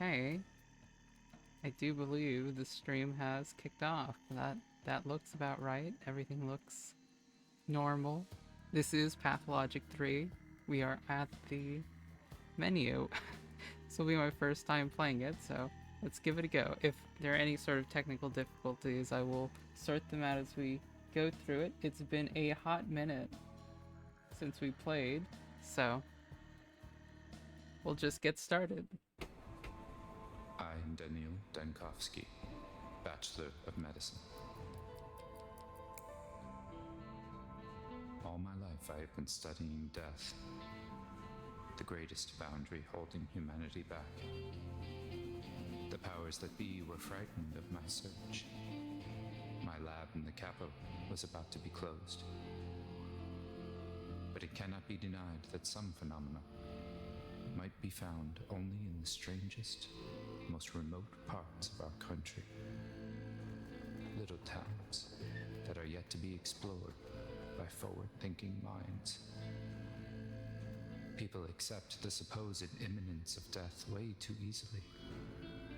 Okay, I do believe the stream has kicked off. That looks about right. Everything looks normal. This is Pathologic 3. We are at the menu. This will be my first time playing it, so let's give it a go. If there are any sort of technical difficulties, I will sort them out as we go through it. It's been a hot minute since we played, so we'll just get started. I am Daniil Dankovsky, Bachelor of Medicine. All my life I have been studying death, the greatest boundary holding humanity back. The powers that be were frightened of my search. My lab in the capital was about to be closed. But it cannot be denied that some phenomena might be found only in the strangest, most remote parts of our country. Little towns that are yet to be explored by forward-thinking minds. People accept the supposed imminence of death way too easily.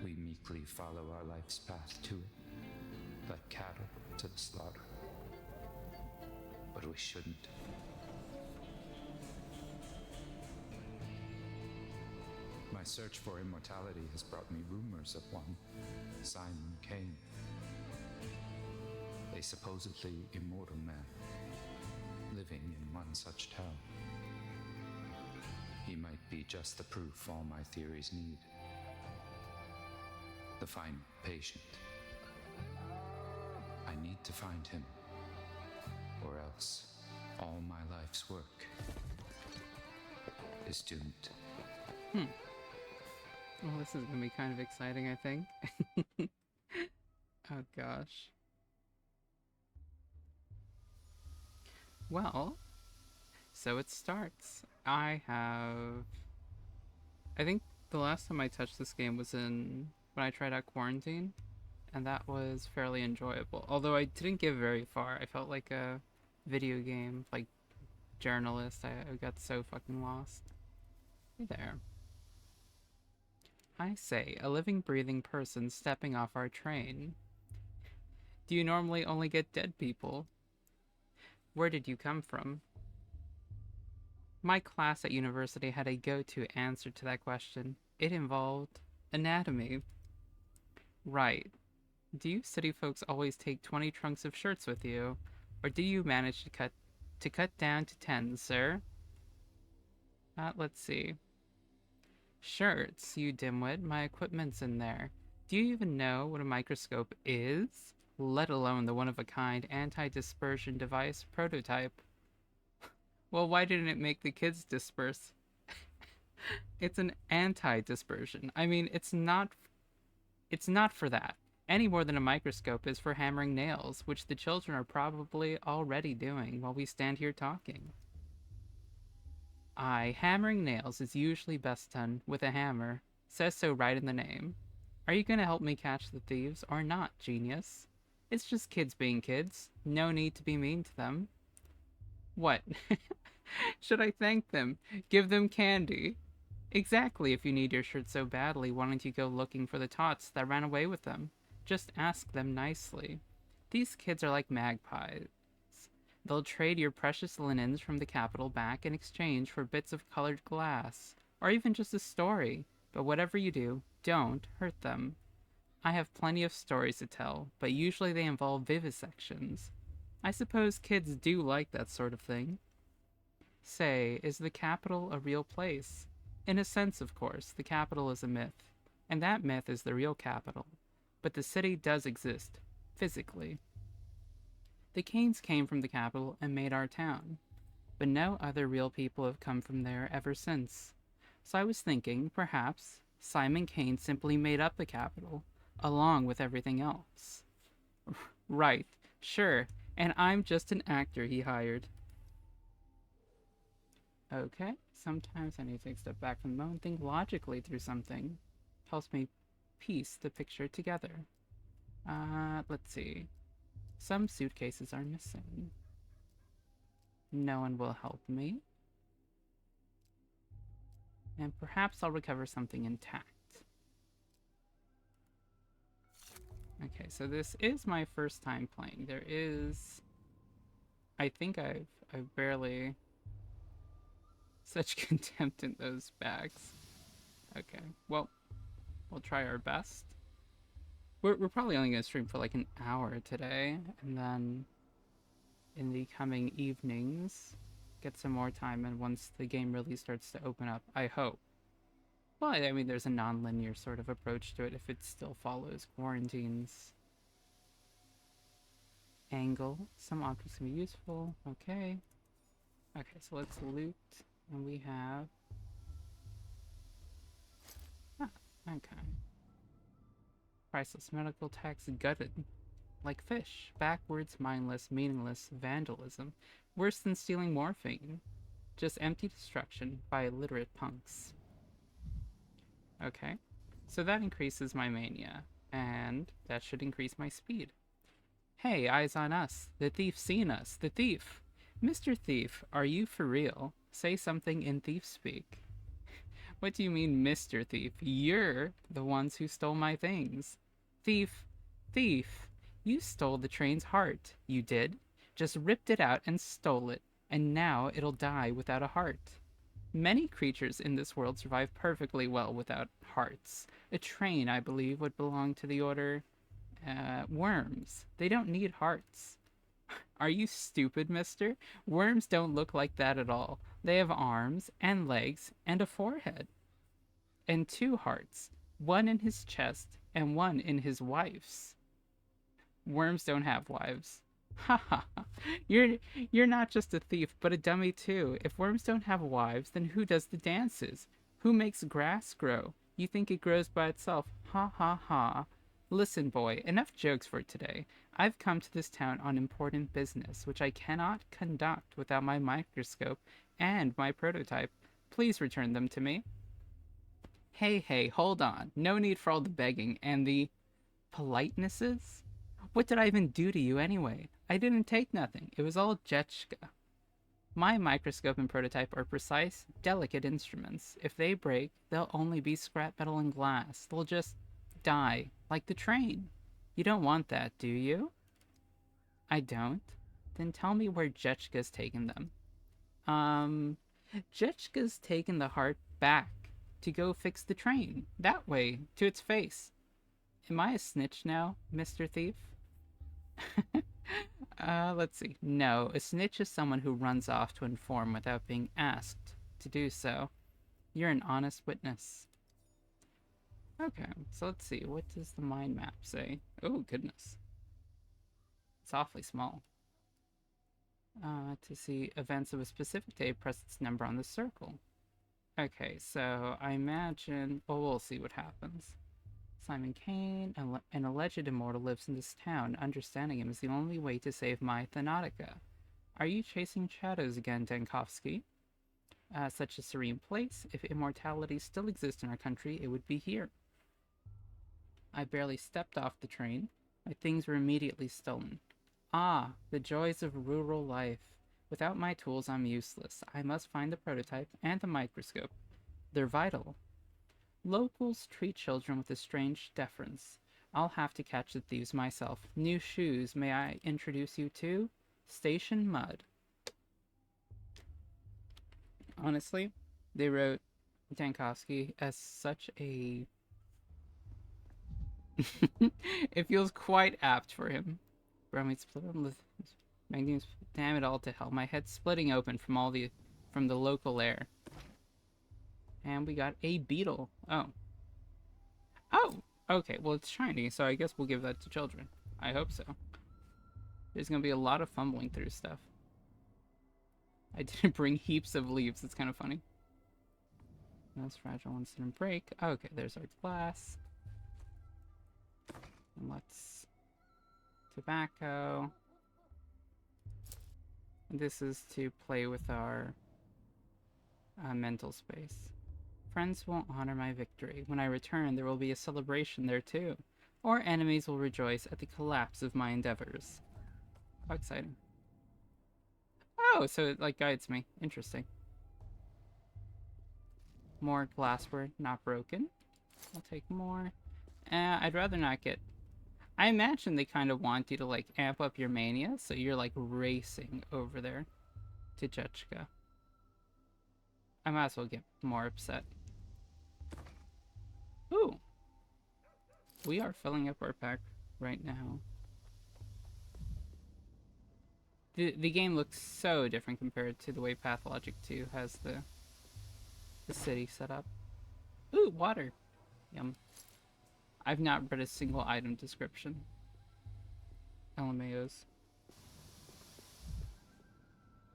We meekly follow our life's path to it, like cattle to the slaughter. But we shouldn't. My search for immortality has brought me rumors of one, Simon Kane, a supposedly immortal man, living in one such town. He might be just the proof all my theories need. The final patient. I need to find him, or else all my life's work is doomed. Well, this is gonna be kind of exciting, I think. Oh gosh. Well, so it starts. I think the last time I touched this game was when I tried out Quarantine, and that was fairly enjoyable. Although I didn't get very far. I felt like a video game, like, journalist. I got so fucking lost. Hey there. I say, a living, breathing person stepping off our train. Do you normally only get dead people? Where did you come from? My class at university had a go-to answer to that question. It involved anatomy. Right. Do you city folks always take 20 trunks of shirts with you? Or do you manage to cut down to 10, sir? Let's see. Shirts, you dimwit. My equipment's in there. Do you even know what a microscope is? Let alone the one-of-a-kind anti-dispersion device prototype. Well, why didn't it make the kids disperse? It's an anti-dispersion. I mean, it's not for that. Any more than a microscope is for hammering nails, which the children are probably already doing while we stand here talking. Aye, hammering nails is usually best done with a hammer. Says so right in the name. Are you gonna help me catch the thieves or not, genius? It's just kids being kids. No need to be mean to them. What? Should I thank them? Give them candy? Exactly, if you need your shirt so badly, why don't you go looking for the tots that ran away with them? Just ask them nicely. These kids are like magpies. They'll trade your precious linens from the capital back in exchange for bits of colored glass, or even just a story. But whatever you do, don't hurt them. I have plenty of stories to tell, but usually they involve vivisections. I suppose kids do like that sort of thing. Say, is the capital a real place? In a sense, of course, the capital is a myth, and that myth is the real capital. But the city does exist, physically. The Canes came from the capital and made our town, but no other real people have come from there ever since. So I was thinking, perhaps, Simon Kane simply made up the capital, along with everything else. Right, sure, and I'm just an actor he hired. Okay, sometimes I need to take a step back from the moment, think logically through something. Helps me piece the picture together. Let's see. Some suitcases are missing. No one will help me. And perhaps I'll recover something intact. Okay, so this is my first time playing. There is, I think I've barely such contempt in those bags. Okay, well, we'll try our best. We're probably only gonna stream for like an hour today, and then in the coming evenings, get some more time. And once the game really starts to open up, I hope. Well, I mean, there's a non-linear sort of approach to it if it still follows quarantine's angle. Some objects can be useful. Okay. Okay, so let's loot. And we have... Ah, okay. Priceless medical tax gutted. Like fish. Backwards, mindless, meaningless vandalism. Worse than stealing morphine. Just empty destruction by illiterate punks. Okay. So that increases my mania. And that should increase my speed. Hey, eyes on us. The thief's seen us. The thief. Mr. Thief, are you for real? Say something in thief speak. What do you mean, Mr. Thief? You're the ones who stole my things. Thief. Thief. You stole the train's heart. You did. Just ripped it out and stole it. And now it'll die without a heart. Many creatures in this world survive perfectly well without hearts. A train, I believe, would belong to the order... worms. They don't need hearts. Are you stupid, mister? Worms don't look like that at all. They have arms and legs and a forehead. And 2 hearts. One in his chest and one in his wife's. Worms don't have wives. Ha ha ha. You're not just a thief, but a dummy too. If worms don't have wives, then who does the dances? Who makes grass grow? You think it grows by itself. Ha ha ha. Listen, boy, enough jokes for today. I've come to this town on important business, which I cannot conduct without my microscope and my prototype. Please return them to me. Hey, hold on. No need for all the begging and the politenesses. What did I even do to you anyway? I didn't take nothing. It was all Jetchka. My microscope and prototype are precise, delicate instruments. If they break, they'll only be scrap metal and glass. They'll just die, like the train. You don't want that, do you? I don't. Then tell me where Jetchka's taken them. Jetchka's taken the heart back to go fix the train. That way, to its face. Am I a snitch now, Mr. Thief? Let's see. No, a snitch is someone who runs off to inform without being asked to do so. You're an honest witness. Okay, so let's see. What does the mind map say? Oh, goodness. It's awfully small. To see events of a specific day, press its number on the circle. Okay, so I imagine... Well, we'll see what happens. Simon Kane, an alleged immortal, lives in this town. Understanding him is the only way to save my Thanatica. Are you chasing shadows again, Denkovsky? Such a serene place. If immortality still exists in our country, it would be here. I barely stepped off the train. My things were immediately stolen. Ah, the joys of rural life. Without my tools, I'm useless. I must find the prototype and the microscope. They're vital. Locals treat children with a strange deference. I'll have to catch the thieves myself. New shoes, may I introduce you to? Station Mud. Honestly, they wrote Dankovsky as such a... It feels quite apt for him. Bromine split with magnesium. Damn it all to hell. My head's splitting open from the local air. And we got a beetle. Oh. Oh! Okay, well it's shiny, so I guess we'll give that to children. I hope so. There's gonna be a lot of fumbling through stuff. I didn't bring heaps of leaves. It's kind of funny. That's fragile incident break. Okay, there's our glass. And let's... Tobacco. This is to play with our mental space. Friends won't honor my victory. When I return, there will be a celebration there too. Or enemies will rejoice at the collapse of my endeavors. How exciting. Oh, so it like guides me. Interesting. More glassware, not broken. I'll take more. I'd rather not get... I imagine they kind of want you to like amp up your mania, so you're like racing over there to Jechka. I might as well get more upset. Ooh, we are filling up our pack right now. The game looks so different compared to the way Pathologic 2 has the city set up. Ooh, water. Yum. I've not read a single item description. LMAOs.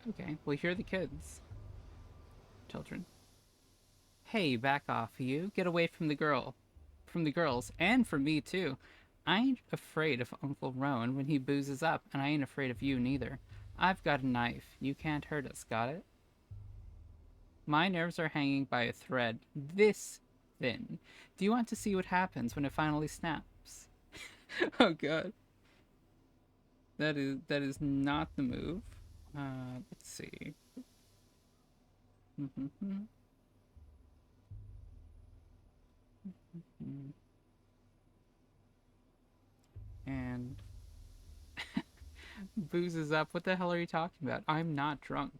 Okay, well, here are the kids. Children. Hey, back off, you. Get away from the girl. From the girls. And from me, too. I ain't afraid of Uncle Rowan when he boozes up, and I ain't afraid of you, neither. I've got a knife. You can't hurt us, got it? My nerves are hanging by a thread. This thin. Do you want to see what happens when it finally snaps? Oh, God. That is not the move. Let's see. And boozes up. What the hell are you talking about? I'm not drunk.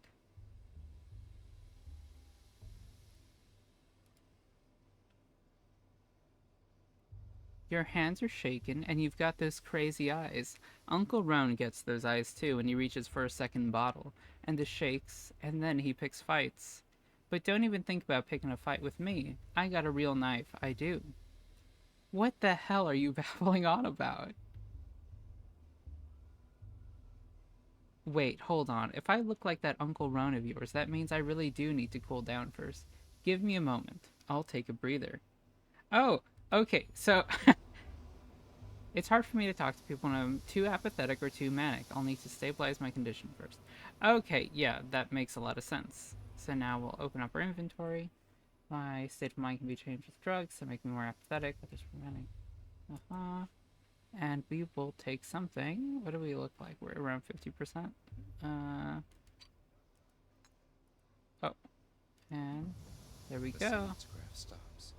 Your hands are shaking, and you've got those crazy eyes. Uncle Roan gets those eyes too when he reaches for a second bottle, and the shakes, and then he picks fights. But don't even think about picking a fight with me. I got a real knife, I do. What the hell are you babbling on about? Wait, hold on. If I look like that Uncle Roan of yours, that means I really do need to cool down first. Give me a moment. I'll take a breather. Oh, okay, so it's hard for me to talk to people when I'm too apathetic or too manic. I'll need to stabilize my condition first. Okay, yeah, that makes a lot of sense. So now we'll open up our inventory. My state of mind can be changed with drugs to make me more apathetic, others for manic. And we will take something. What do we look like? We're around 50%. Oh, and there we go. Cinematograph stops.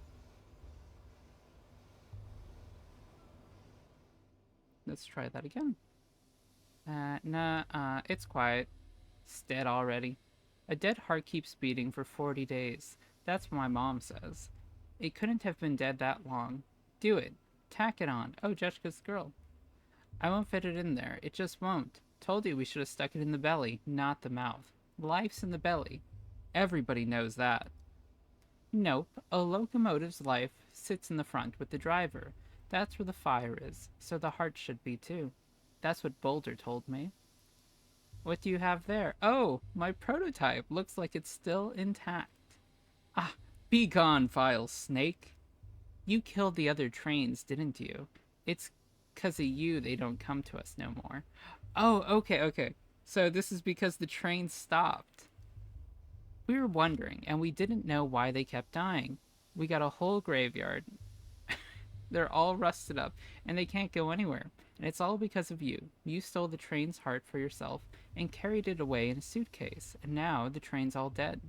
Let's try that again. Nah, it's quiet. It's dead already. A dead heart keeps beating for 40 days. That's what my mom says. It couldn't have been dead that long. Do it. Tack it on. Oh, Jessica's girl. I won't fit it in there. It just won't. Told you we should have stuck it in the belly, not the mouth. Life's in the belly. Everybody knows that. Nope. A locomotive's life sits in the front with the driver. That's where the fire is, so the heart should be too. That's what Boulder told me. What do you have there? Oh, my prototype. Looks like it's still intact. Ah, be gone, vile snake. You killed the other trains, didn't you? It's 'cause of you they don't come to us no more. Oh, okay. So this is because the train stopped. We were wondering, and we didn't know why they kept dying. We got a whole graveyard. They're all rusted up, and they can't go anywhere. And it's all because of you. You stole the train's heart for yourself and carried it away in a suitcase, and now the train's all dead.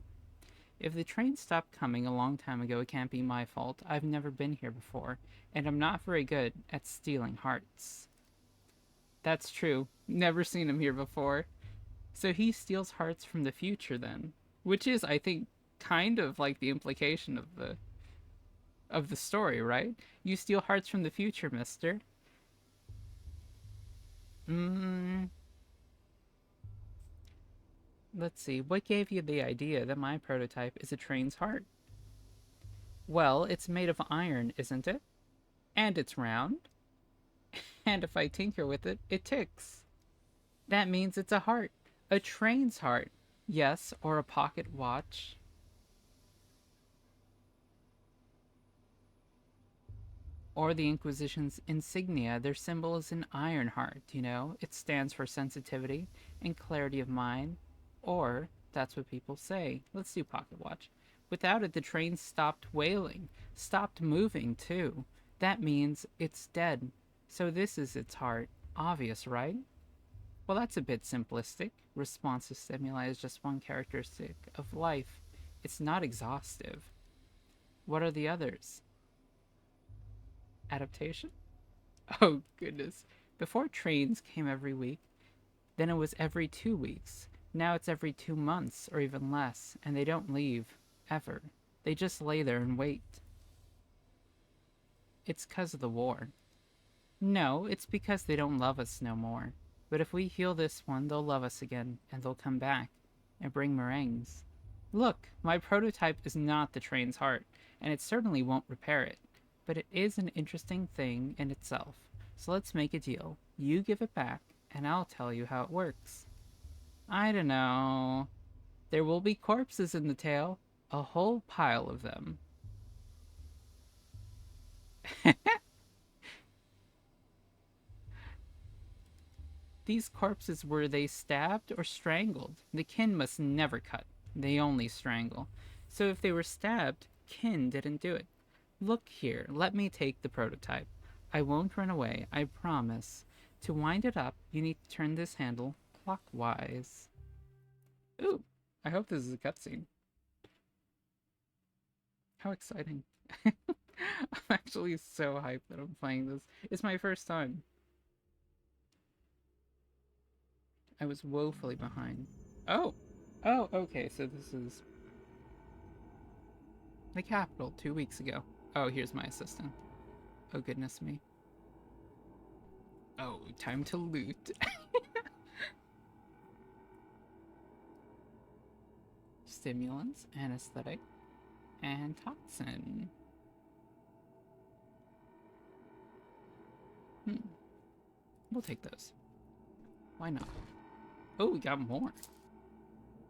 If the train stopped coming a long time ago, it can't be my fault. I've never been here before, and I'm not very good at stealing hearts. That's true. Never seen him here before. So he steals hearts from the future then, which is, I think, kind of like the implication of the story, right? You steal hearts from the future, mister. Let's see. What gave you the idea that my prototype is a train's heart? Well, it's made of iron, isn't it? And it's round. And if I tinker with it, it ticks. That means it's a heart. A train's heart. Yes, or a pocket watch. Or the Inquisition's insignia, their symbol is an iron heart, you know? It stands for sensitivity and clarity of mind. Or, that's what people say. Let's do pocket watch. Without it, the train stopped wailing, stopped moving, too. That means it's dead. So this is its heart. Obvious, right? Well, that's a bit simplistic. Responsive stimuli is just one characteristic of life. It's not exhaustive. What are the others? Adaptation? Oh, goodness. Before trains came every week, then it was every 2 weeks. Now it's every 2 months or even less, and they don't leave. Ever. They just lay there and wait. It's 'cause of the war. No, it's because they don't love us no more. But if we heal this one, they'll love us again, and they'll come back and bring meringues. Look, my prototype is not the train's heart, and it certainly won't repair it. But it is an interesting thing in itself. So let's make a deal. You give it back, and I'll tell you how it works. I don't know. There will be corpses in the tail. A whole pile of them. These corpses, were they stabbed or strangled? The kin must never cut. They only strangle. So if they were stabbed, kin didn't do it. Look here, let me take the prototype. I won't run away, I promise. To wind it up, you need to turn this handle clockwise. Ooh, I hope this is a cutscene. How exciting. I'm actually so hyped that I'm playing this. It's my first time. I was woefully behind. Oh! Oh, okay, so this is the capital 2 weeks ago. Oh, here's my assistant. Oh, goodness me. Oh, time to loot. Stimulants, anesthetic, and toxin. We'll take those. Why not? Oh, we got more.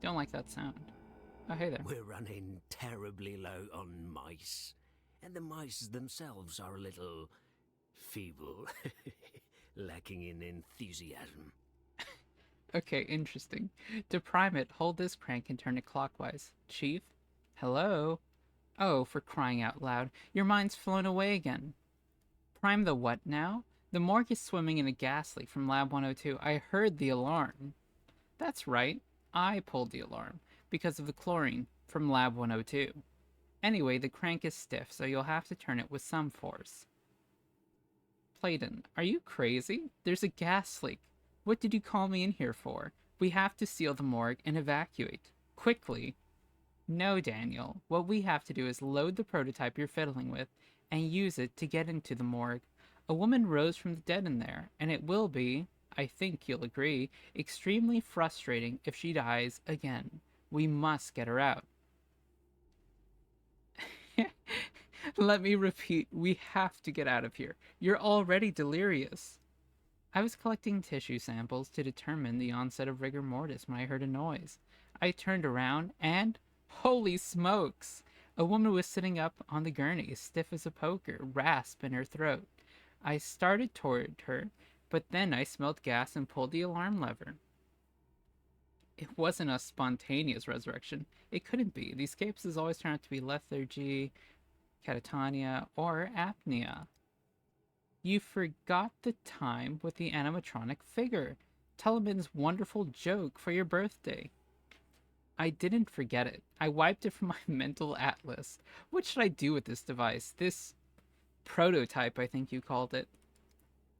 Don't like that sound. Oh, hey there. We're running terribly low on mice, and the mice themselves are a little feeble, lacking in enthusiasm. Okay, interesting. To prime it, hold this crank and turn it clockwise. Chief? Hello? Oh, for crying out loud. Your mind's flown away again. Prime the what now? The morgue is swimming in a gas leak from Lab 102. I heard the alarm. That's right. I pulled the alarm because of the chlorine from Lab 102. Anyway, the crank is stiff, so you'll have to turn it with some force. Playdon, are you crazy? There's a gas leak. What did you call me in here for? We have to seal the morgue and evacuate. Quickly. No, Daniel. What we have to do is load the prototype you're fiddling with and use it to get into the morgue. A woman rose from the dead in there, and it will be, I think you'll agree, extremely frustrating if she dies again. We must get her out. Let me repeat, we have to get out of here. You're already delirious. I was collecting tissue samples to determine the onset of rigor mortis when I heard a noise. I turned around and, holy smokes! A woman was sitting up on the gurney, stiff as a poker, rasp in her throat. I started toward her, but then I smelled gas and pulled the alarm lever. It wasn't a spontaneous resurrection. It couldn't be. These cases always turn out to be lethargy, catatonia, or apnea. You forgot the time with the animatronic figure. Teleman's wonderful joke for your birthday. I didn't forget it. I wiped it from my mental atlas. What should I do with this device? This prototype, I think you called it.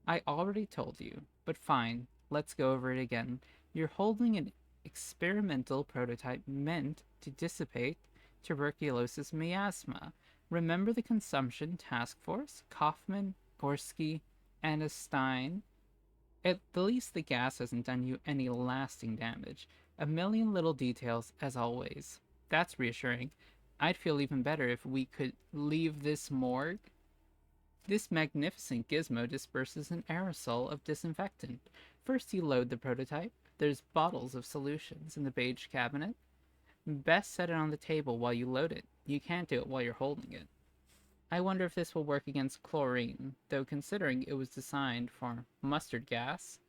I already told you, but fine. Let's go over it again. You're holding an experimental prototype meant to dissipate tuberculosis miasma. Remember the consumption task force? Kaufman, Gorski, and Stein? At the least the gas hasn't done you any lasting damage. A million little details, as always. That's reassuring. I'd feel even better if we could leave this morgue. This magnificent gizmo disperses an aerosol of disinfectant. First you load the prototype. There's bottles of solutions in the beige cabinet. Best set it on the table while you load it. You can't do it while you're holding it. I wonder if this will work against chlorine, though considering it was designed for mustard gas.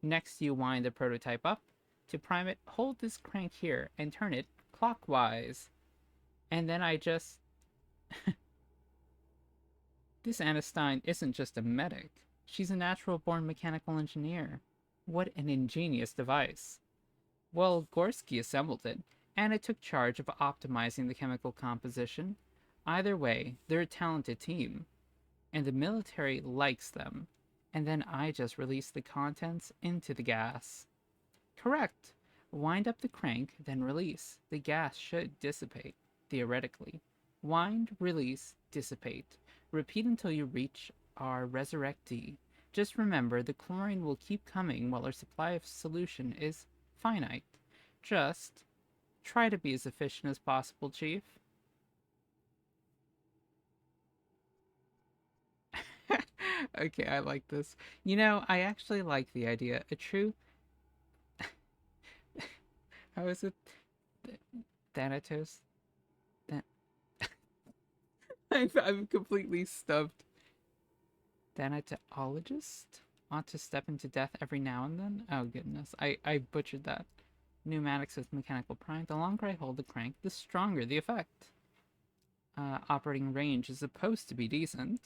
Next you wind the prototype up. To prime it, hold this crank here and turn it clockwise. And then I just... This Anna Stein isn't just a medic. She's a natural-born mechanical engineer. What an ingenious device. Well, Gorski assembled it, and it took charge of optimizing the chemical composition. Either way, they're a talented team, and the military likes them. and then I just release the contents into the gas. Correct. Wind up the crank, then release. The gas should dissipate, theoretically. Wind, release, dissipate. Repeat until you reach our resurrectee. Just remember, the chlorine will keep coming while our supply of solution is finite. Just try to be as efficient as possible, Chief. Okay, I like this. You know, I actually like the idea. A true... How is it? Thanatos? That... I'm completely stumped. Thanatologist? Ought to step into death every now and then? Oh, goodness. I butchered that. Pneumatics with mechanical prime. The longer I hold the crank, the stronger the effect. Operating range is supposed to be decent.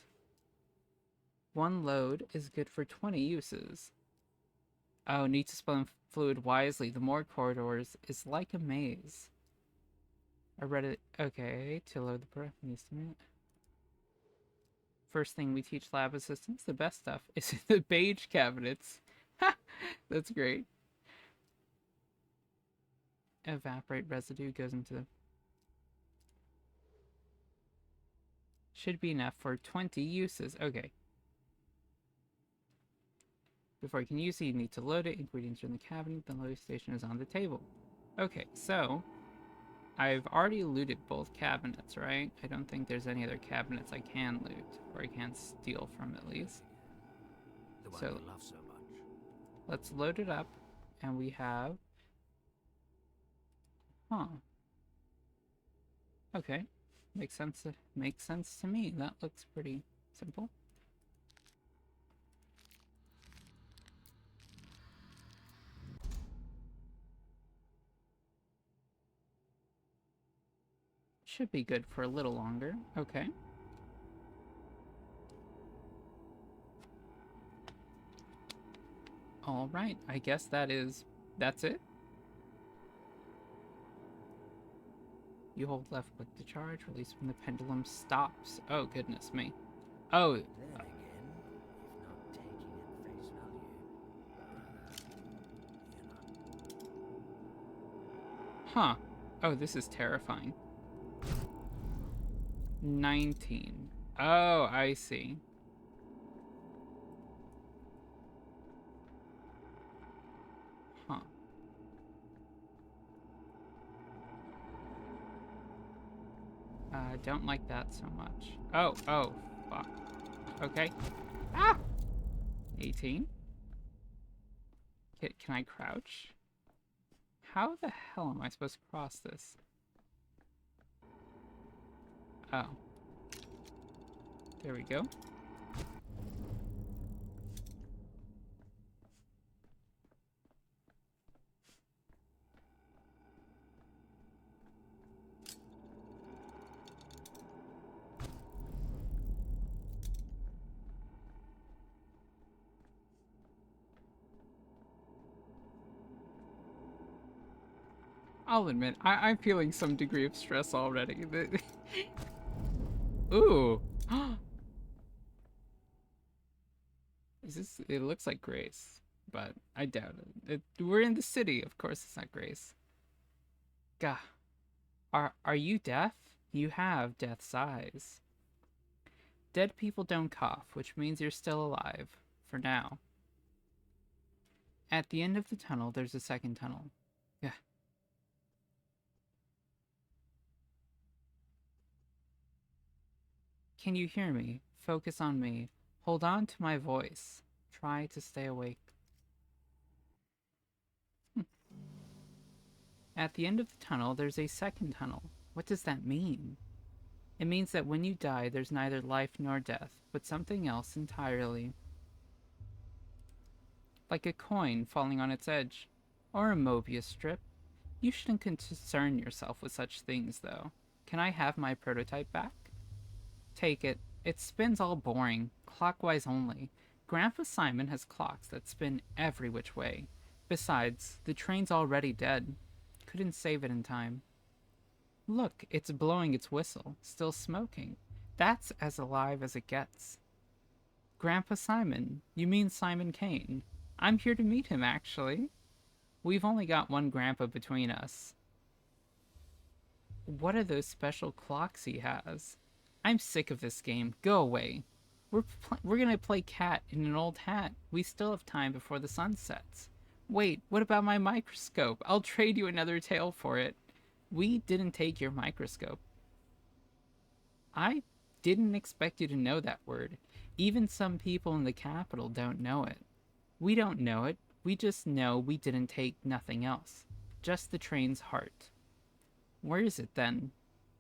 One load is good for 20 uses. Oh, need to spend fluid wisely. The more corridors is like a maze. I read it. Okay, to load the breath needs to minute. First thing we teach lab assistants, the best stuff is in the beige cabinets. Ha! That's great. Evaporate residue goes into the... Should be enough for 20 uses. Okay. Before you can use it, you need to load it. Ingredients are in the cabinet. The loading station is on the table. Okay, so I've already looted both cabinets, right? I don't think there's any other cabinets I can loot, or I can steal from at least. The one So you love so much. let's load it up, and we have... Huh. Okay. Makes sense to me. That looks pretty simple. Should be good for a little longer. Okay. Alright, I guess that's it. You hold left click to charge, release when the pendulum stops. Oh, goodness me. Oh, Then again, if not taking at face value, huh. Oh, this is terrifying. 19. Oh, I see. Huh. Don't like that so much. Oh, fuck. Okay. Ah! 18. Can I crouch? How the hell am I supposed to cross this? Oh. There we go. I'll admit, I'm feeling some degree of stress already. Ooh. Is this... It looks like Grace, but I doubt it. We're in the city, of course it's not Grace. Gah. Are you deaf? You have death's eyes. Dead people don't cough, which means you're still alive. For now. At the end of the tunnel, there's a second tunnel. Yeah. Can you hear me? Focus on me. Hold on to my voice. Try to stay awake. At the end of the tunnel, there's a second tunnel. What does that mean? It means that when you die, there's neither life nor death, but something else entirely. Like a coin falling on its edge. Or a Mobius strip. You shouldn't concern yourself with such things, though. Can I have my prototype back? Take it. It spins all boring, clockwise only. Grandpa Simon has clocks that spin every which way. Besides, the train's already dead. Couldn't save it in time. Look, it's blowing its whistle, still smoking. That's as alive as it gets. Grandpa Simon. You mean Simon Kane. I'm here to meet him, actually. We've only got one grandpa between us. What are those special clocks he has? I'm sick of this game. Go away. We're gonna play cat in an old hat. We still have time before the sun sets. Wait, what about my microscope? I'll trade you another tail for it. We didn't take your microscope. I didn't expect you to know that word. Even some people in the capital don't know it. We don't know it. We just know we didn't take nothing else. Just the train's heart. Where is it then?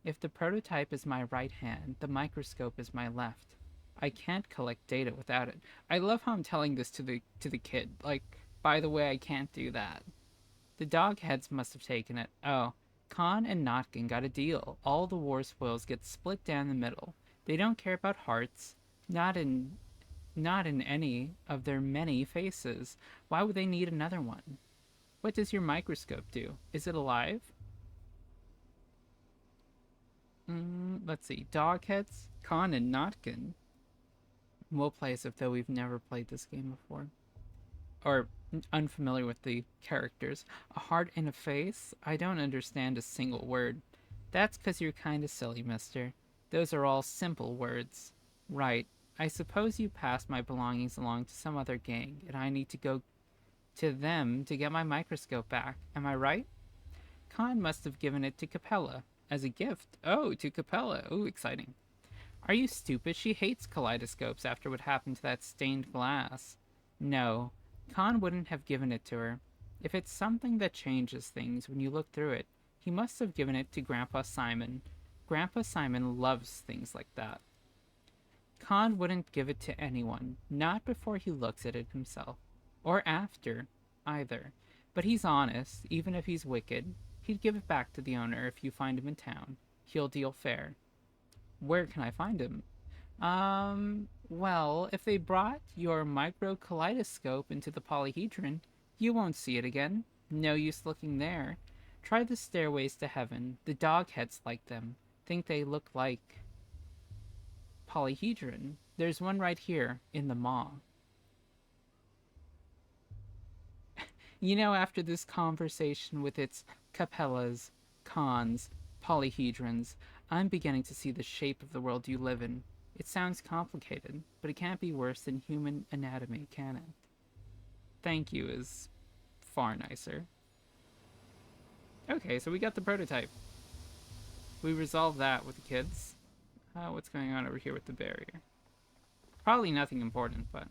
If the prototype is my right hand, the microscope is my left. I can't collect data without it. I love how I'm telling this to the kid. Like, by the way, I can't do that. The dog heads must have taken it. Oh, Khan and Notkin got a deal. All the war spoils get split down the middle. They don't care about hearts. Not in any of their many faces. Why would they need another one? What does your microscope do? Is it alive? Let's see. Dogheads, Khan, and Notkin. We'll play as if though we've never played this game before. Or unfamiliar with the characters. A heart and a face? I don't understand a single word. That's 'cause you're kinda silly, mister. Those are all simple words. Right. I suppose you passed my belongings along to some other gang, and I need to go to them to get my microscope back. Am I right? Khan must have given it to Capella as a gift. Oh, to Capella. Oh, exciting. Are you stupid? She hates kaleidoscopes after what happened to that stained glass. No, Khan wouldn't have given it to her. If it's something that changes things when you look through it, he must have given it to Grandpa Simon. Grandpa Simon loves things like that. Khan wouldn't give it to anyone, not before he looks at it himself. Or after, either. But he's honest, even if he's wicked. He'd give it back to the owner if you find him in town. He'll deal fair. Where can I find him? Well, if they brought your micro kaleidoscope into the polyhedron, you won't see it again. No use looking there. Try the stairways to heaven. The dogheads like them. Think they look like polyhedron. There's one right here in the maw. You know, after this conversation with its Capellas, Khans, polyhedrons, I'm beginning to see the shape of the world you live in. It sounds complicated, but it can't be worse than human anatomy, can it? Thank you is far nicer. Okay, so we got the prototype. We resolved that with the kids. What's going on over here with the barrier? Probably nothing important, but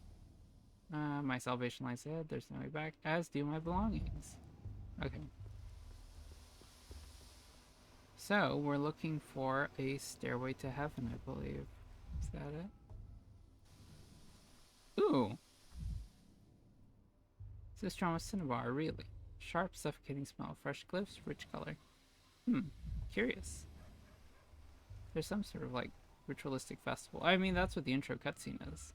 my salvation lies ahead. There's no way back, as do my belongings. Okay. So, we're looking for a stairway to heaven, I believe. Is that it? Ooh! Sistrama Cinnabar, really. Sharp, suffocating smell, fresh glyphs, rich color. Curious. There's some sort of, like, ritualistic festival. I mean, that's what the intro cutscene is.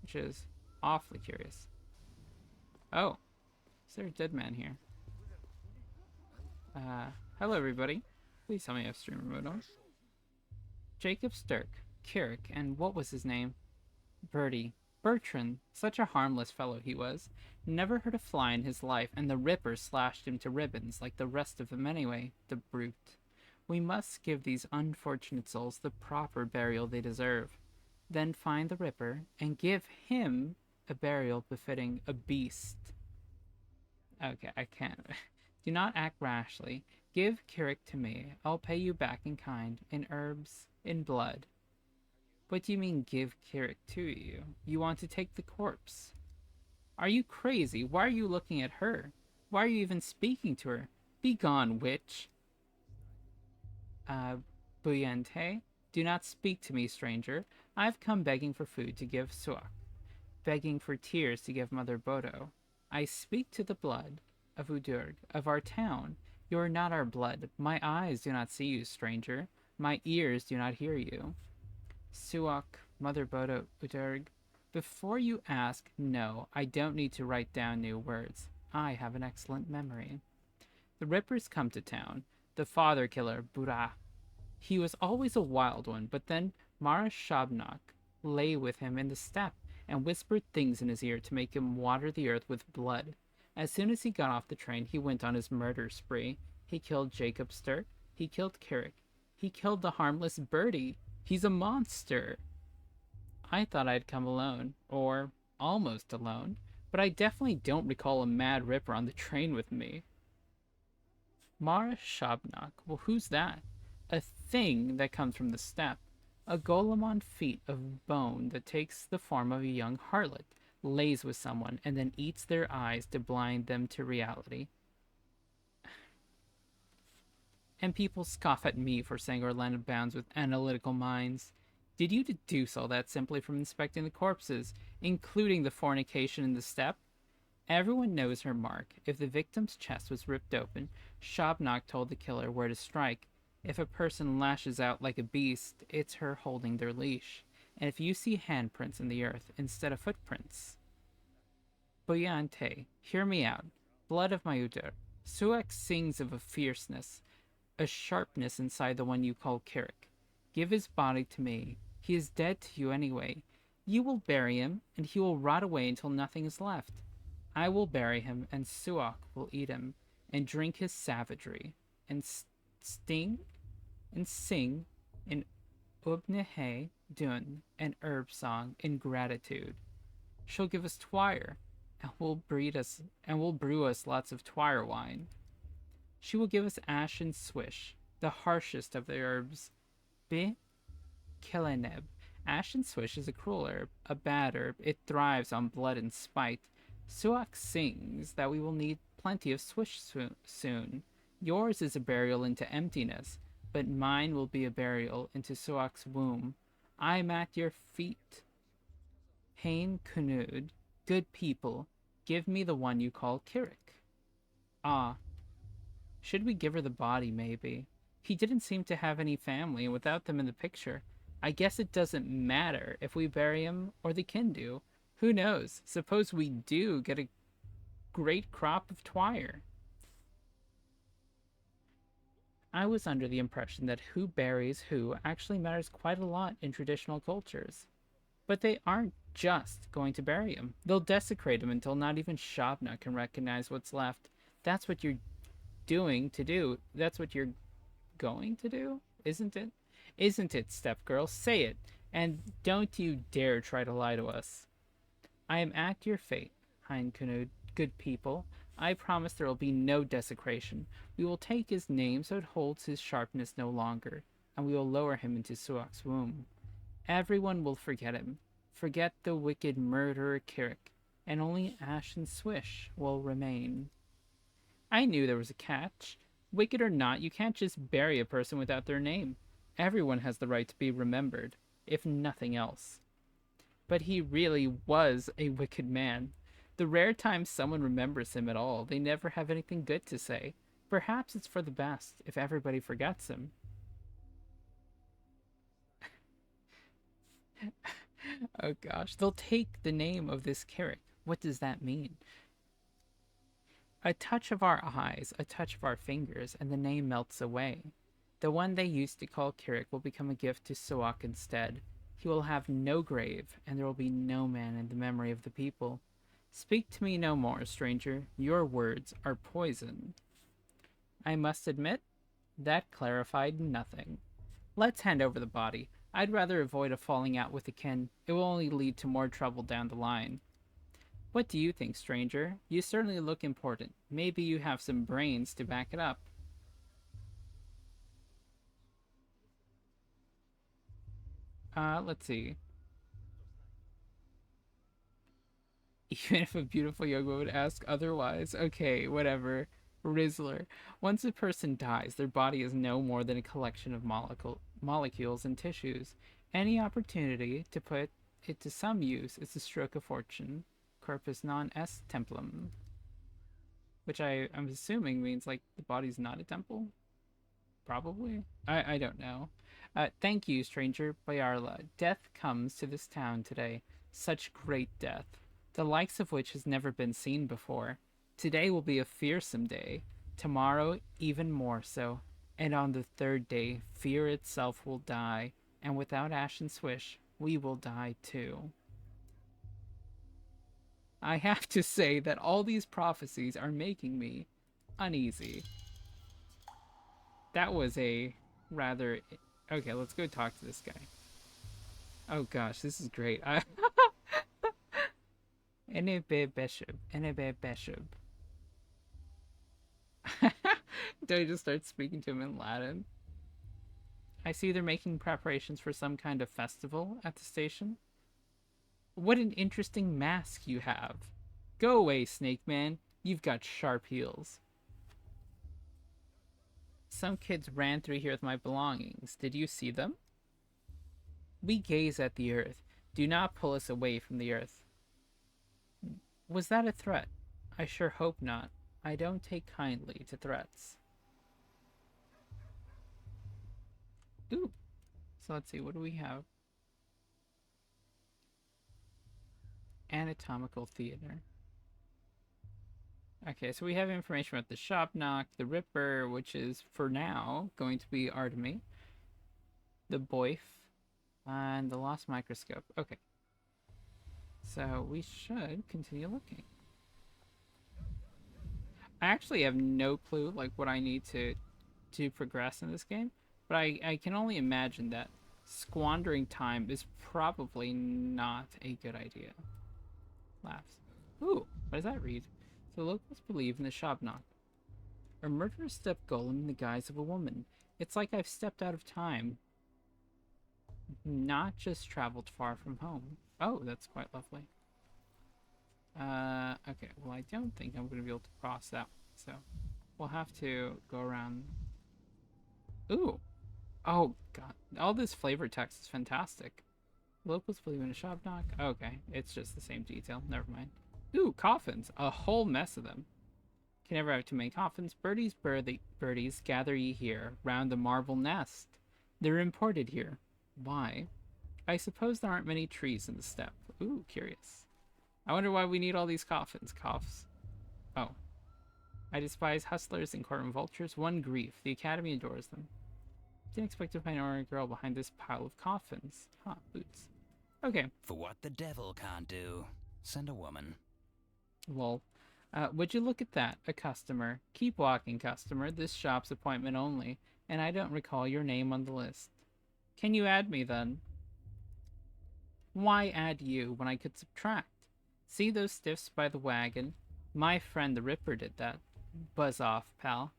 Which is awfully curious. Oh. Is there a dead man here? Hello everybody. Please tell me I have stream remote on. Jacob Stirk, Kirik, and what was his name? Bertrand. Such a harmless fellow he was. Never hurt a fly in his life, and the Ripper slashed him to ribbons like the rest of them anyway, the brute. We must give these unfortunate souls the proper burial they deserve. Then find the Ripper, and give him a burial befitting a beast. Okay, I can't. Do not act rashly. Give Kirik to me. I'll pay you back in kind, in herbs, in blood. What do you mean, give Kirik to you? You want to take the corpse. Are you crazy? Why are you looking at her? Why are you even speaking to her? Be gone, witch. Buyente, do not speak to me, stranger. I've come begging for food to give Suak, begging for tears to give Mother Bodo. I speak to the blood of Udurg, of our town. You are not our blood. My eyes do not see you, stranger. My ears do not hear you. Suak, Mother Bodo, Udurg. Before you ask, no, I don't need to write down new words. I have an excellent memory. The Rippers come to town. The father killer, Burah. He was always a wild one, but then Mara Shabnak, lay with him in the steppe and whispered things in his ear to make him water the earth with blood. As soon as he got off the train, he went on his murder spree. He killed Jacob Sturt. He killed Carrick. He killed the harmless birdie. He's a monster. I thought I'd come alone, or almost alone, but I definitely don't recall a Mad Ripper on the train with me. Mara Shabnak. Well, who's that? A thing that comes from the steppe. A golem on feet of bone that takes the form of a young harlot, lays with someone, and then eats their eyes to blind them to reality. And people scoff at me for saying Orlando bounds with analytical minds. Did you deduce all that simply from inspecting the corpses, including the fornication in the steppe? Everyone knows her mark. If the victim's chest was ripped open, Shabnak told the killer where to strike. If a person lashes out like a beast, it's her holding their leash. And if you see handprints in the earth instead of footprints... Boyante, hear me out. Blood of my Uter. Suak sings of a fierceness, a sharpness inside the one you call Carrick. Give his body to me. He is dead to you anyway. You will bury him, and he will rot away until nothing is left. I will bury him, and Suak will eat him, and drink his savagery, and sing in Ubnehe Dun, an herb song in gratitude. She'll give us twire, and will brew us lots of twire wine. She will give us ash and swish, the harshest of the herbs. Be Kileneb. Ash and swish is a cruel herb, a bad herb. It thrives on blood and spite. Suak sings that we will need plenty of swish soon. Yours is a burial into emptiness, but mine will be a burial into Suak's womb. I'm at your feet. Hain Kunud, good people, give me the one you call Carrick. Ah, should we give her the body, maybe? He didn't seem to have any family, and without them in the picture, I guess it doesn't matter if we bury him or the kin do. Who knows? Suppose we do get a great crop of twire. I was under the impression that who buries who actually matters quite a lot in traditional cultures. But they aren't just going to bury him. They'll desecrate him until not even Shabna can recognize what's left. That's what you're That's what you're going to do, isn't it? Isn't it, Step Girl? Say it, and don't you dare try to lie to us. I am at your fate, Hein Kunud, good people. I promise there will be no desecration. We will take his name so it holds his sharpness no longer, and we will lower him into Suak's womb. Everyone will forget him, forget the wicked murderer Carrick, and only Ash and Swish will remain. I knew there was a catch. Wicked or not, you can't just bury a person without their name. Everyone has the right to be remembered, if nothing else. But he really was a wicked man. The rare times someone remembers him at all, they never have anything good to say. Perhaps it's for the best if everybody forgets him. Oh gosh, they'll take the name of this Carrick. What does that mean? A touch of our eyes, a touch of our fingers, and the name melts away. The one they used to call Carrick will become a gift to Suak instead. He will have no grave, and there will be no man in the memory of the people. Speak to me no more, stranger. Your words are poison. I must admit, that clarified nothing. Let's hand over the body. I'd rather avoid a falling out with the kin. It will only lead to more trouble down the line. What do you think, stranger? You certainly look important. Maybe you have some brains to back it up. Let's see. Even if a beautiful young woman would ask otherwise. Okay, whatever. Rizzler. Once a person dies, their body is no more than a collection of molecules and tissues. Any opportunity to put it to some use is a stroke of fortune. Corpus non est templum. Which I'm assuming means, like, the body's not a temple? Probably? I don't know. Thank you, stranger Bayarla. Death comes to this town today. Such great death, the likes of which has never been seen before. Today will be a fearsome day. Tomorrow, even more so. And on the third day, fear itself will die. And without Ash and Swish, we will die too. I have to say that all these prophecies are making me uneasy. That was a rather... Okay, let's go talk to this guy. Oh gosh, this is great. Enebe Bishop. Enebe Bishop. Do I just start speaking to him in Latin? I see they're making preparations for some kind of festival at the station. What an interesting mask you have. Go away, Snake Man. You've got sharp heels. Some kids ran through here with my belongings. Did you see them? We gaze at the earth. Do not pull us away from the earth. Was that a threat? I sure hope not. I don't take kindly to threats. Ooh. So let's see, what do we have? Anatomical theater. Okay, so we have information about the shop knock, the Ripper, which is, for now, going to be Artemy, the Boif, and the Lost Microscope. Okay. So we should continue looking. I actually have no clue, like, what I need to progress in this game, but I can only imagine that squandering time is probably not a good idea. Laughs. Ooh, what does that read? The locals believe in the shop knock. A murderer stepped golem in the guise of a woman. It's like I've stepped out of time. Not just traveled far from home. Oh, that's quite lovely. Okay, well, I don't think I'm going to be able to cross that one, so we'll have to go around. Ooh. Oh, God. All this flavor text is fantastic. Locals believe in a shop knock. Okay, it's just the same detail. Never mind. Ooh, coffins. A whole mess of them. Can never have too many coffins. Birdies, gather ye here, round the marble nest. They're imported here. Why? I suppose there aren't many trees in the steppe. Ooh, curious. I wonder why we need all these coffins. Coughs. Oh. I despise hustlers and courtroom vultures. One grief. The Academy adores them. Didn't expect to find an ordinary girl behind this pile of coffins. Huh, boots. Okay. For what the devil can't do, send a woman. Lol. Would you look at that? A customer. Keep walking, customer. This shop's appointment only, and I don't recall your name on the list. Can you add me, then? Why add you when I could subtract? See those stiffs by the wagon? My friend the Ripper did that. Buzz off, pal.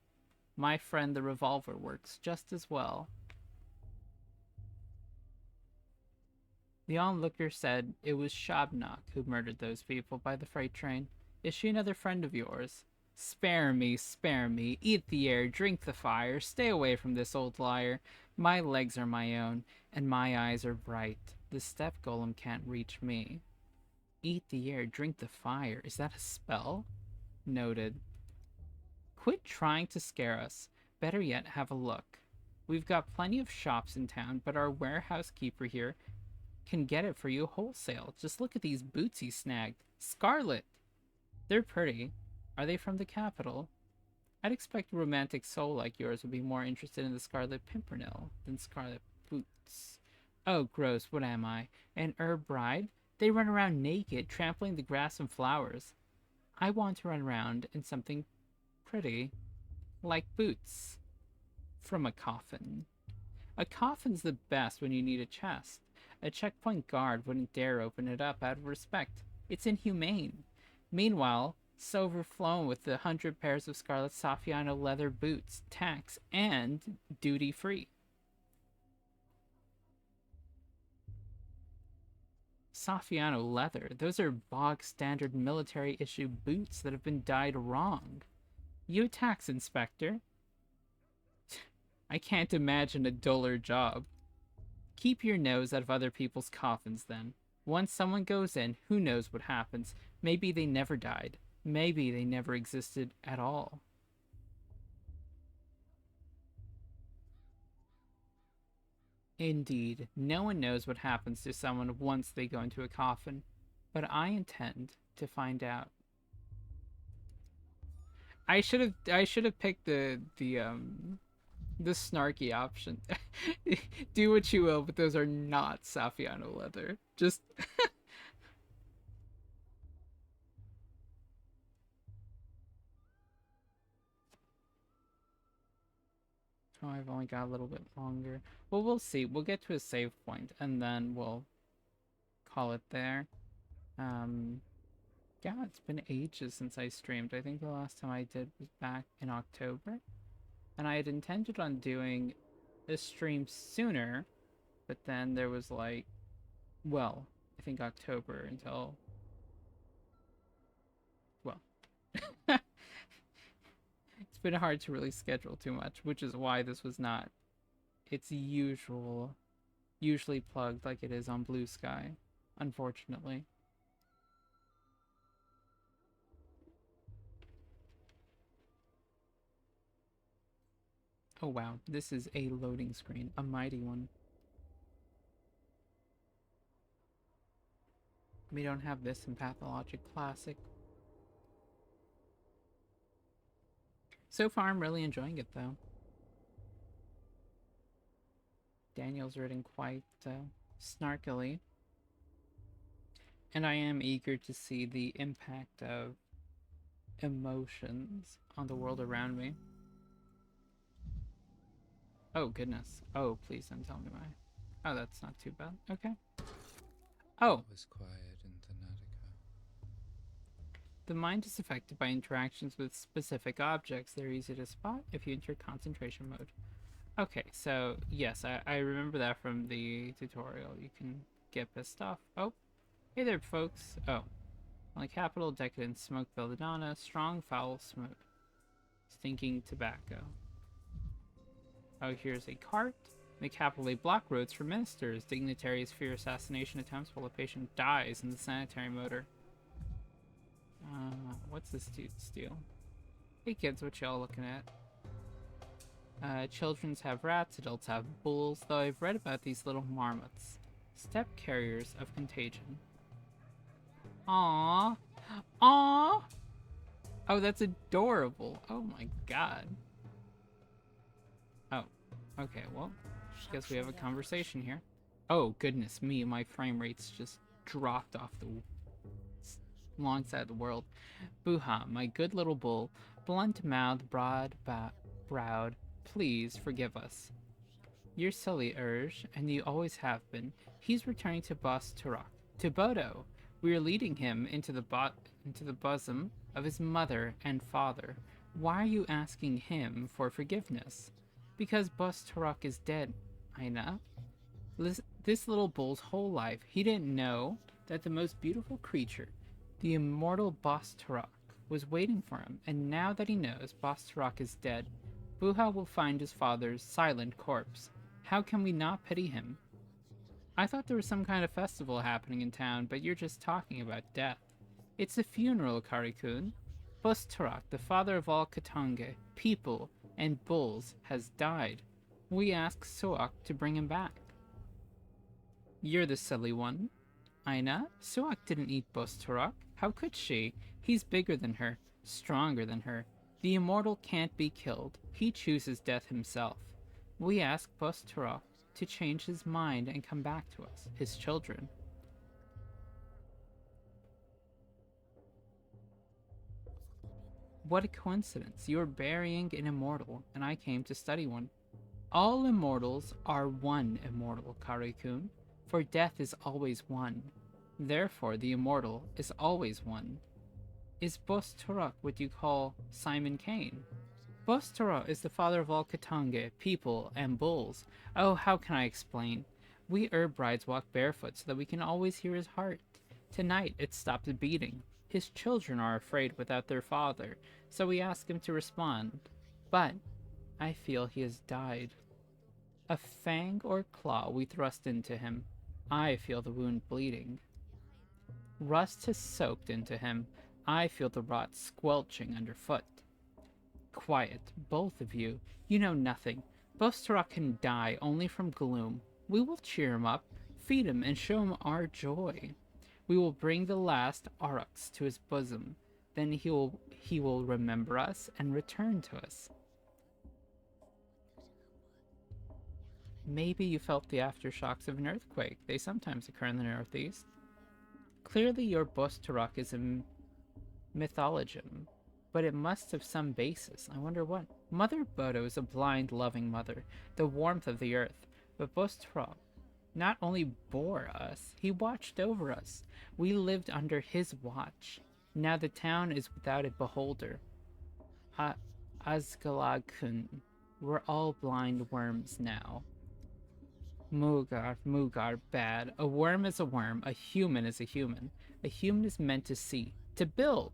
My friend the Revolver works just as well. The onlooker said it was Shabnak who murdered those people by the freight train. Is she another friend of yours? Spare me, spare me. Eat the air, drink the fire. Stay away from this old liar. My legs are my own, and my eyes are bright. The steppe golem can't reach me. Eat the air, drink the fire. Is that a spell? Noted. Quit trying to scare us. Better yet, have a look. We've got plenty of shops in town, but our warehouse keeper here can get it for you wholesale. Just look at these boots he snagged. Scarlet! They're pretty. Are they from the capital? I'd expect a romantic soul like yours would be more interested in the Scarlet Pimpernel than Scarlet Boots. Oh, gross, what am I? An herb bride? They run around naked, trampling the grass and flowers. I want to run around in something pretty, like boots. From a coffin. A coffin's the best when you need a chest. A checkpoint guard wouldn't dare open it up out of respect. It's inhumane. Meanwhile, so overflown with the 100 pairs of Scarlet Saffiano leather boots, tax, and duty-free. Saffiano leather. Those are bog-standard military-issue boots that have been dyed wrong. You a tax inspector? I can't imagine a duller job. Keep your nose out of other people's coffins, then. Once someone goes in, who knows what happens? Maybe they never died. Maybe they never existed at all. Indeed, no one knows what happens to someone once they go into a coffin, but I intend to find out. I should have picked the The snarky option. Do what you will, but those are not Saffiano leather. Just oh, I've only got a little bit longer. Well, we'll see. We'll get to a save point, and then we'll call it there. Um, yeah, it's been ages since I streamed. I think the last time I did was back in October, and I had intended on doing a stream sooner, but then there was like, well, I think October until, well, it's been hard to really schedule too much, which is why this was not its usually plugged like it is on Blue Sky, unfortunately. Oh wow, this is a loading screen, a mighty one. We don't have this in Pathologic Classic. So far, I'm really enjoying it though. Daniel's written quite snarkily. And I am eager to see the impact of emotions on the world around me. Oh, goodness. Oh, please don't tell me why. Oh, that's not too bad. Okay. Oh. It was quiet in Thanatica. The mind is affected by interactions with specific objects. They're easy to spot if you enter concentration mode. Okay, so yes, I remember that from the tutorial. You can get pissed off. Oh, hey there, folks. Oh, like capital, decadent, smoke, belladonna, strong, foul, smoke, stinking tobacco. Oh, here's a cart. The capital block roads for ministers. Dignitaries fear assassination attempts while a patient dies in the sanitary motor. What's this dude steal? Hey kids, what y'all looking at? Children's have rats, adults have bulls, though I've read about these little marmots. Step carriers of contagion. Aww. Aww! Oh, that's adorable. Oh my god. Oh, okay, well, I guess we have a conversation here. Oh, goodness me, my frame rate's just dropped off the alongside of the world. Buha, my good little bull, blunt-mouthed, broad-browed, please forgive us. You're silly, Urge, and you always have been. He's returning to Bos Turok, to Bodo. We are leading him into the bosom of his mother and father. Why are you asking him for forgiveness? Because Bos Turok is dead, Aina. This little bull's whole life, he didn't know that the most beautiful creature, the immortal Bos Turok, was waiting for him, and now that he knows Bos Turok is dead, Buha will find his father's silent corpse. How can we not pity him? I thought there was some kind of festival happening in town, but you're just talking about death. It's a funeral, Karikun. Bos Turok, the father of all Katange, people, and bulls, has died. We ask Suak to bring him back. You're the silly one. Aina, Suak didn't eat Bos Turok. How could she? He's bigger than her, stronger than her. The immortal can't be killed. He chooses death himself. We ask Bos Turok to change his mind and come back to us, his children. What a coincidence. You are burying an immortal, and I came to study one. All immortals are one immortal, Karikun, for death is always one. Therefore, the immortal is always one. Is Bos Turok what you call Simon Kane? Bos Turok is the father of all Katange, people, and bulls. Oh, how can I explain? We herb brides walk barefoot so that we can always hear his heart. Tonight, it stopped beating. His children are afraid without their father, so we ask him to respond. But I feel he has died. A fang or claw we thrust into him. I feel the wound bleeding. Rust has soaked into him. I feel the rot squelching underfoot. Quiet, both of you. You know nothing. Bos Turok can die only from gloom. We will cheer him up, feed him, and show him our joy. We will bring the last Aurochs to his bosom. Then he will remember us and return to us. Maybe you felt the aftershocks of an earthquake. They sometimes occur in the Northeast. Clearly your Bosturok is a mythologum, but it must have some basis. I wonder what. Mother Bodo is a blind, loving mother, the warmth of the earth. But Bosturok not only bore us, he watched over us. We lived under his watch. Now the town is without a beholder. Asgalagkun. We're all blind worms now. Mugar, bad. A worm is a worm. A human is a human. A human is meant to see, to build.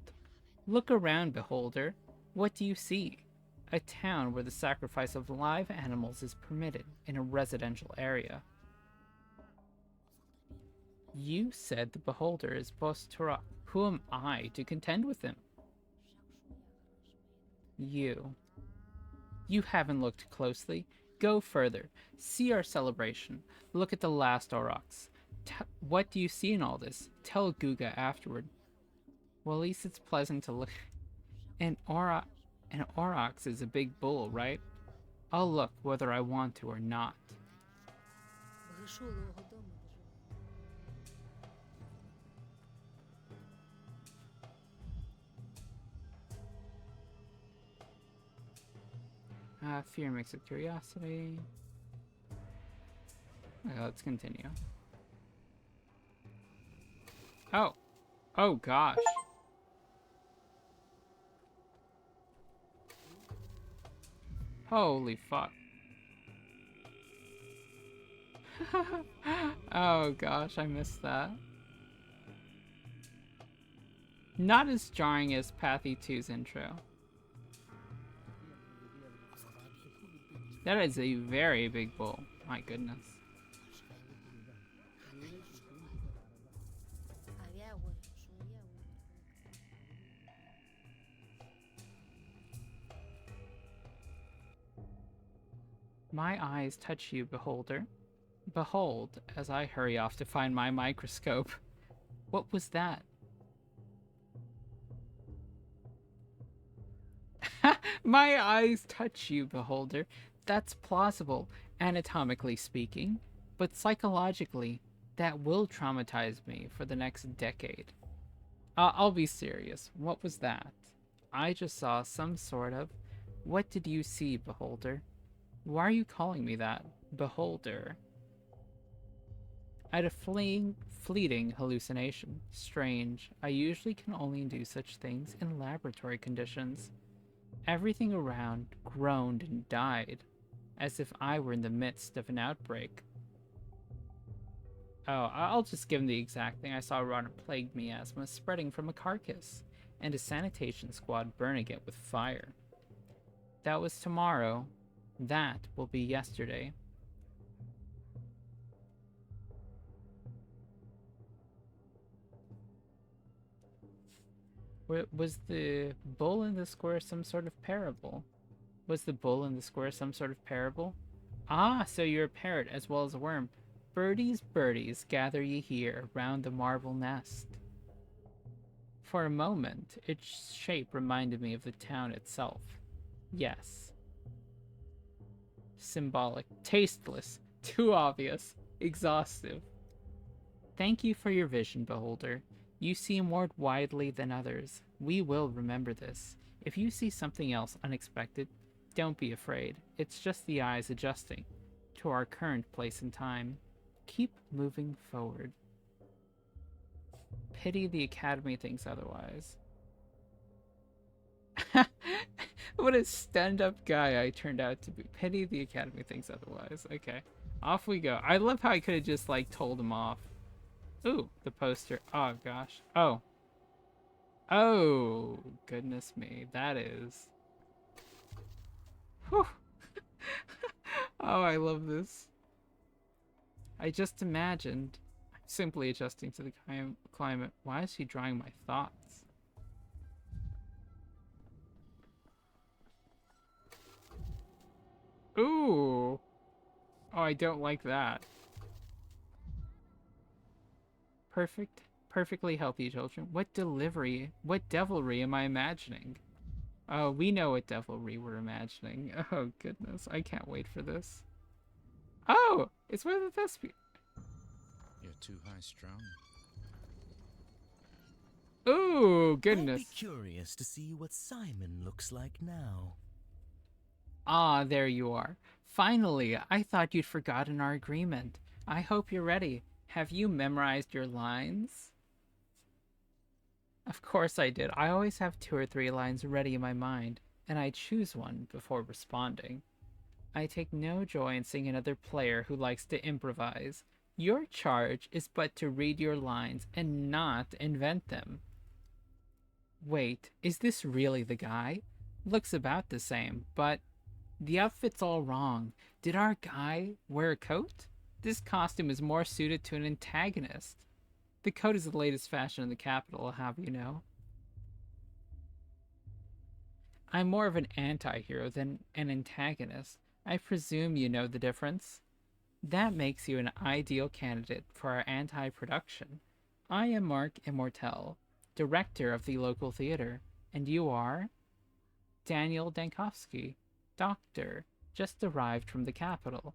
Look around, beholder. What do you see? A town where the sacrifice of live animals is permitted in a residential area. You said the beholder is Bosturok. Who am I to contend with him? You. You haven't looked closely. Go further. See our celebration. Look at the last aurochs. What do you see in all this? Tell Guga afterward. Well, at least it's pleasant to look. An aurochs is a big bull, right? I'll look whether I want to or not. Fear mixed with curiosity. Okay, let's continue. Oh. Oh gosh. Holy fuck. Oh gosh, I missed that. Not as jarring as Pathy 2's intro. That is a very big bull. My goodness. My eyes touch you, beholder. Behold, as I hurry off to find my microscope. What was that? My eyes touch you, beholder. That's plausible, anatomically speaking, but psychologically, that will traumatize me for the next decade. I'll be serious. What was that? I just saw some sort of... What did you see, beholder? Why are you calling me that? Beholder. I had a fleeting hallucination. Strange. I usually can only do such things in laboratory conditions. Everything around groaned and died, as if I were in the midst of an outbreak. Oh, I'll just give him the exact thing I saw around a plague miasma spreading from a carcass, and a sanitation squad burning it with fire. That was tomorrow. That will be yesterday. Was the bull in the square some sort of parable? Was the bull in the square some sort of parable? Ah, so you're a parrot as well as a worm. Birdies, birdies, gather ye here round the marble nest. For a moment, its shape reminded me of the town itself. Yes. Symbolic, tasteless, too obvious, exhaustive. Thank you for your vision, beholder. You see more widely than others. We will remember this. If you see something else unexpected, don't be afraid. It's just the eyes adjusting to our current place in time. Keep moving forward. Pity the Academy thinks otherwise. What a stand-up guy I turned out to be. Pity the Academy thinks otherwise. Okay, off we go. I love how I could have just, like, told him off. Ooh, the poster. Oh, gosh. Oh. Oh, goodness me. That is... Whew. Oh, I love this. I just imagined. I'm simply adjusting to the climate. Why is he drawing my thoughts? Ooh. Oh, I don't like that. Perfectly healthy children. What devilry am I imagining? Oh, we know what devilry we're imagining. Oh, goodness. I can't wait for this. Oh, it's one of the thespians. You're too high strung. Ooh, I'd be goodness. curious to see what Simon looks like now. Ah, there you are. Finally, I thought you'd forgotten our agreement. I hope you're ready. Have you memorized your lines? Of course I did. I always have 2 or 3 lines ready in my mind, and I choose one before responding. I take no joy in seeing another player who likes to improvise. Your charge is but to read your lines and not invent them. Wait, is this really the guy? Looks about the same, but the outfit's all wrong. Did our guy wear a coat? This costume is more suited to an antagonist. The coat is the latest fashion in the capital, I'll have you know. I'm more of an anti-hero than an antagonist. I presume you know the difference. That makes you an ideal candidate for our anti-production. I am Mark Immortel, director of the local theater, and you are? Daniel Dankowski, doctor, just arrived from the capital.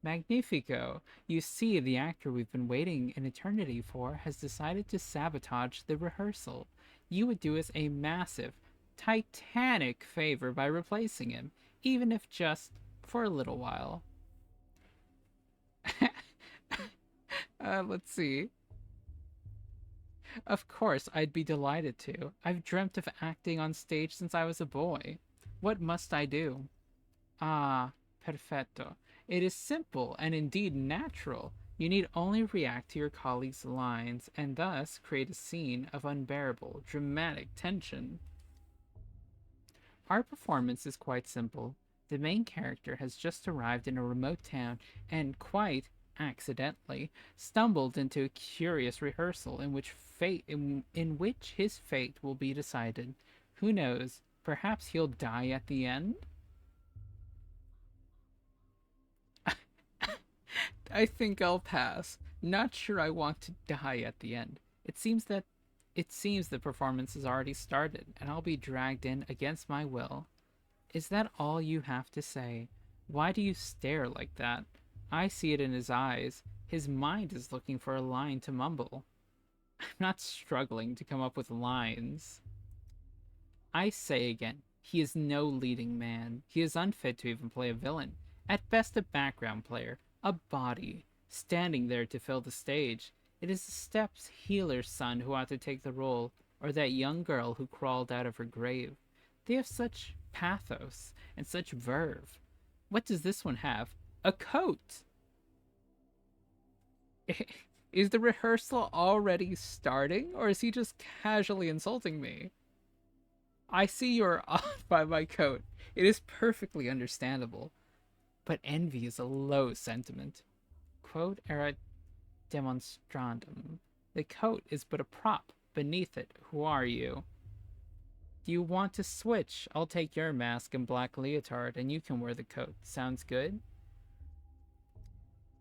Magnifico! You see, the actor we've been waiting an eternity for has decided to sabotage the rehearsal. You would do us a massive, titanic favor by replacing him, even if just for a little while. Let's see. Of course, I'd be delighted to. I've dreamt of acting on stage since I was a boy. What must I do? Ah, perfetto. It is simple and indeed natural. You need only react to your colleagues' lines and thus create a scene of unbearable, dramatic tension. Our performance is quite simple. The main character has just arrived in a remote town and quite accidentally stumbled into a curious rehearsal in which his fate will be decided. Who knows? Perhaps he'll die at the end? I think I'll pass. Not sure I want to die at the end. It seems the performance has already started, and I'll be dragged in against my will. Is that all you have to say? Why do you stare like that? I see it in his eyes. His mind is looking for a line to mumble. I'm not struggling to come up with lines. I say again, he is no leading man. He is unfit to even play a villain. At best a background player, a body, standing there to fill the stage. It is the Steppes healer's son who ought to take the role, or that young girl who crawled out of her grave. They have such pathos and such verve. What does this one have? A coat! Is the rehearsal already starting, or is he just casually insulting me? I see you're awed by my coat. It is perfectly understandable. But envy is a low sentiment. Quod erat demonstrandum. The coat is but a prop. Beneath it, who are you? Do you want to switch? I'll take your mask and black leotard, and you can wear the coat. Sounds good?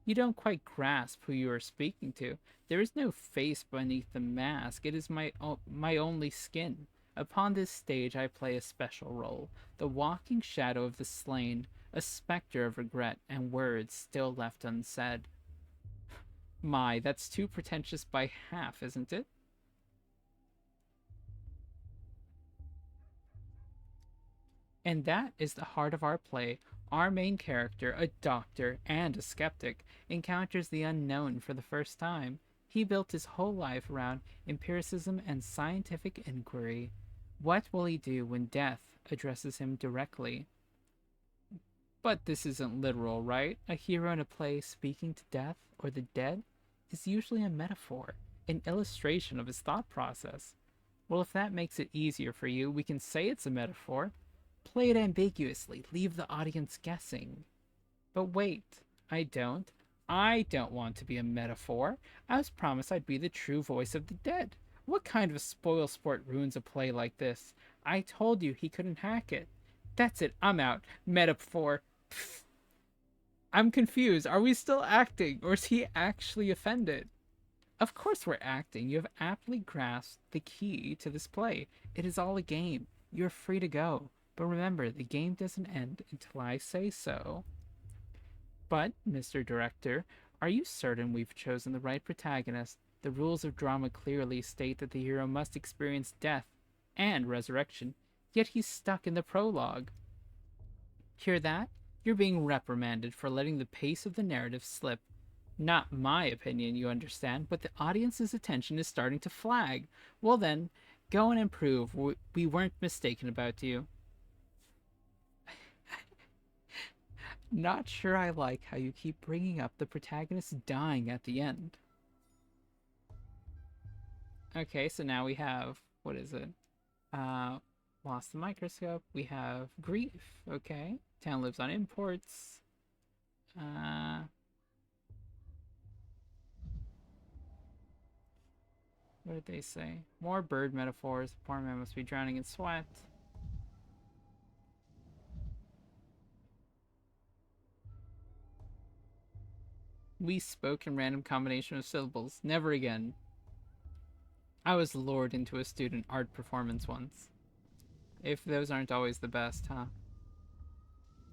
You don't quite grasp who you are speaking to. There is no face beneath the mask. It is my only skin. Upon this stage I play a special role, the walking shadow of the slain, a specter of regret and words still left unsaid. My, that's too pretentious by half, isn't it? And that is the heart of our play. Our main character, a doctor and a skeptic, encounters the unknown for the first time. He built his whole life around empiricism and scientific inquiry. What will he do when death addresses him directly? But this isn't literal, right? A hero in a play speaking to death or the dead is usually a metaphor, an illustration of his thought process. Well, if that makes it easier for you, we can say it's a metaphor. Play it ambiguously, leave the audience guessing. But wait, I don't want to be a metaphor. I was promised I'd be the true voice of the dead. What kind of a spoil sport ruins a play like this? I told you he couldn't hack it. That's it, I'm out. Metaphor. Pfft. I'm confused. Are we still acting, or is he actually offended? Of course we're acting. You have aptly grasped the key to this play. It is all a game. You're free to go. But remember, the game doesn't end until I say so. But, Mr. Director, are you certain we've chosen the right protagonist? The rules of drama clearly state that the hero must experience death and resurrection, yet he's stuck in the prologue. Hear that? You're being reprimanded for letting the pace of the narrative slip. Not my opinion, you understand, but the audience's attention is starting to flag. Well then, go and improve. We weren't mistaken about you. Not sure I like how you keep bringing up the protagonist dying at the end. Okay, so now we have, what is it? Lost the microscope. We have grief. Okay. Town lives on imports. What did they say? More bird metaphors. The poor man must be drowning in sweat. We spoke in random combination of syllables. Never again. I was lured into a student art performance once. If those aren't always the best, huh?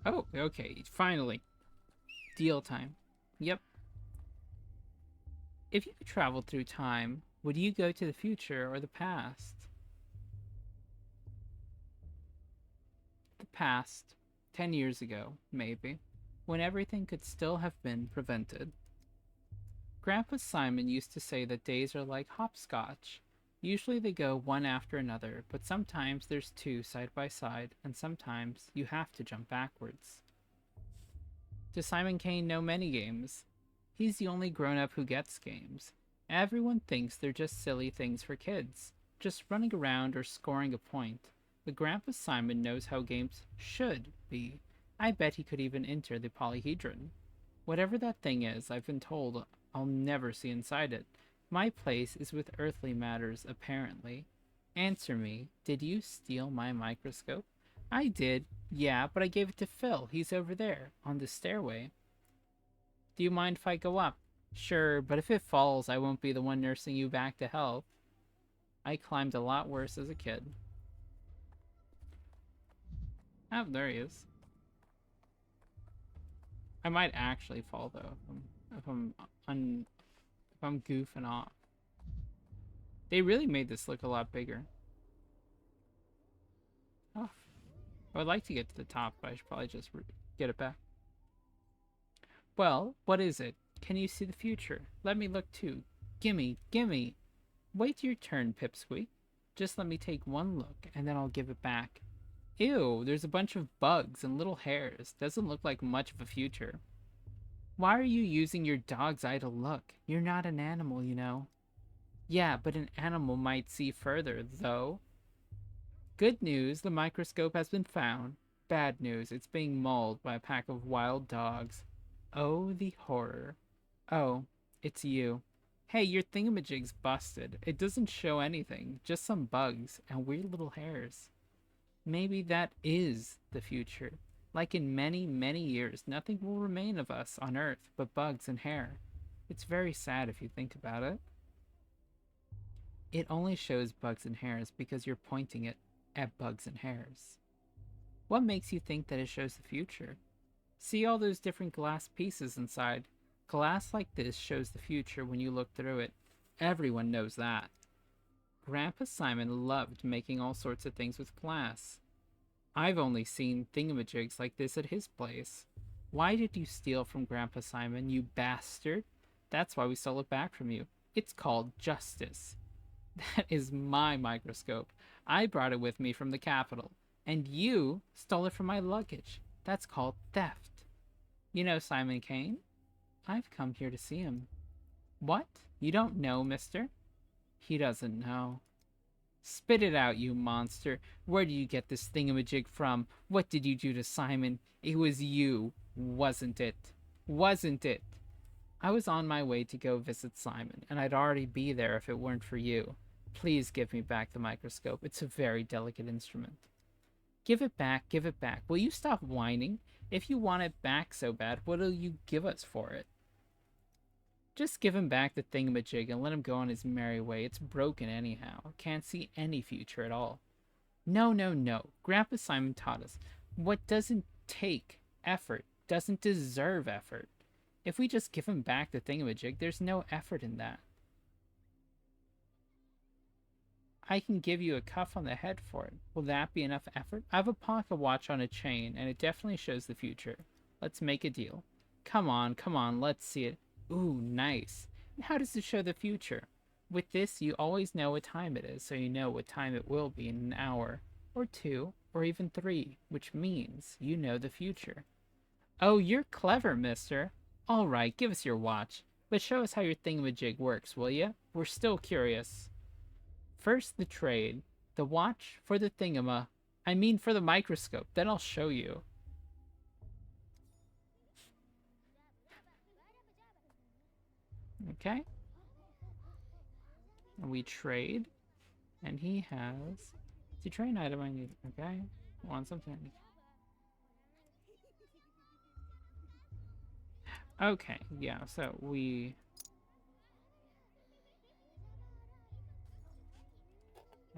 Oh, okay. Finally. Deal time. Yep. If you could travel through time, would you go to the future or the past? The past. 10 years ago, maybe. When everything could still have been prevented. Grandpa Simon used to say that days are like hopscotch. Usually they go one after another, but sometimes there's two side by side, and sometimes you have to jump backwards. Does Simon Kane know many games? He's the only grown-up who gets games. Everyone thinks they're just silly things for kids, just running around or scoring a point. But Grandpa Simon knows how games should be. I bet he could even enter the polyhedron. Whatever that thing is, I've been told I'll never see inside it. My place is with earthly matters, apparently. Answer me, did you steal my microscope? I did, yeah, but I gave it to Phil. He's over there, on the stairway. Do you mind if I go up? Sure, but if it falls, I won't be the one nursing you back to health. I climbed a lot worse as a kid. Oh, there he is. I might actually fall though if I'm goofing off. They really made this look a lot bigger. Oh, I would like to get to the top, but I should probably just get it back. Well, what is it? Can you see the future? Let me look too. Gimme, gimme. Wait your turn, Pipsqueak. Just let me take one look, and then I'll give it back. Ew, there's a bunch of bugs and little hairs. Doesn't look like much of a future. Why are you using your dog's eye to look? You're not an animal, you know. Yeah, but an animal might see further, though. Good news, the microscope has been found. Bad news, it's being mauled by a pack of wild dogs. Oh, the horror. Oh, it's you. Hey, your thingamajig's busted. It doesn't show anything, just some bugs and weird little hairs. Maybe that is the future. Like in many, many years, nothing will remain of us on Earth but bugs and hair. It's very sad if you think about it. It only shows bugs and hairs because you're pointing it at bugs and hairs. What makes you think that it shows the future? See all those different glass pieces inside? Glass like this shows the future when you look through it. Everyone knows that. Grandpa Simon loved making all sorts of things with glass. I've only seen thingamajigs like this at his place. Why did you steal from Grandpa Simon, you bastard? That's why we stole it back from you. It's called justice. That is my microscope. I brought it with me from the capital. And you stole it from my luggage. That's called theft. You know Simon Kane? I've come here to see him. What? You don't know, mister? He doesn't know. Spit it out, you monster. Where did you get this thingamajig from? What did you do to Simon? It was you, wasn't it? Wasn't it? I was on my way to go visit Simon, and I'd already be there if it weren't for you. Please give me back the microscope. It's a very delicate instrument. Give it back, give it back. Will you stop whining? If you want it back so bad, what'll you give us for it? Just give him back the thingamajig and let him go on his merry way. It's broken anyhow. Can't see any future at all. No, no, no. Grandpa Simon taught us what doesn't take effort doesn't deserve effort. If we just give him back the thingamajig, there's no effort in that. I can give you a cuff on the head for it. Will that be enough effort? I have a pocket watch on a chain, and it definitely shows the future. Let's make a deal. Come on, let's see it. Ooh, nice. And how does it show the future? With this, you always know what time it is, so you know what time it will be in an hour, or 2, or even 3, which means you know the future. Oh, you're clever, mister. All right, give us your watch, but show us how your thingamajig works, will ya? We're still curious. First, the trade. The watch for the for the microscope. Then I'll show you. Okay. And we trade. And he has... To trade an item I need. Okay. Want something. Okay, yeah, so we...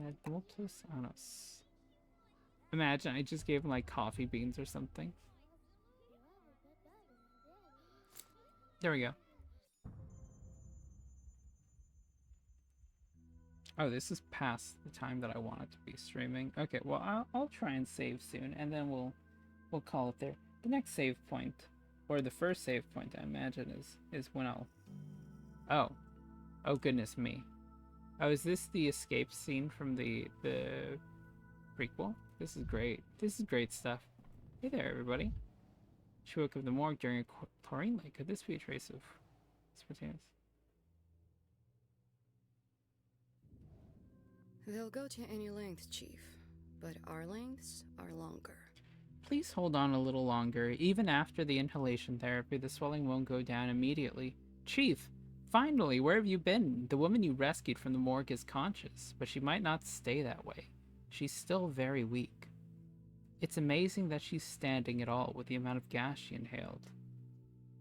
Adultus anus. Imagine I just gave him like coffee beans or something. There we go. Oh, this is past the time that I want it to be streaming. Okay, well I'll try and save soon, and then we'll call it there. The next save point, or the first save point, I imagine is when I'll. Oh goodness me. Oh, is this the escape scene from the prequel? This is great. This is great stuff. Hey there, everybody. She woke up in the morgue during a chlorine leak. Could this be a trace of spontaneous? They'll go to any length, Chief, but our lengths are longer. Please hold on a little longer. Even after the inhalation therapy, the swelling won't go down immediately. Chief! Finally, where have you been? The woman you rescued from the morgue is conscious, but she might not stay that way. She's still very weak. It's amazing that she's standing at all with the amount of gas she inhaled.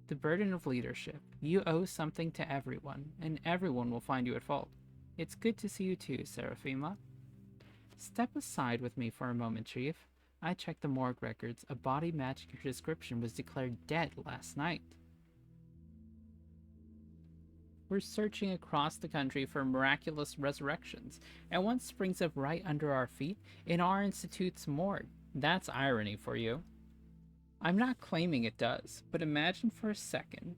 The burden of leadership. You owe something to everyone, and everyone will find you at fault. It's good to see you too, Seraphima. Step aside with me for a moment, Chief. I checked the morgue records. A body matching your description was declared dead last night. We're searching across the country for miraculous resurrections, and one springs up right under our feet in our institute's morgue. That's irony for you. I'm not claiming it does, but imagine for a second.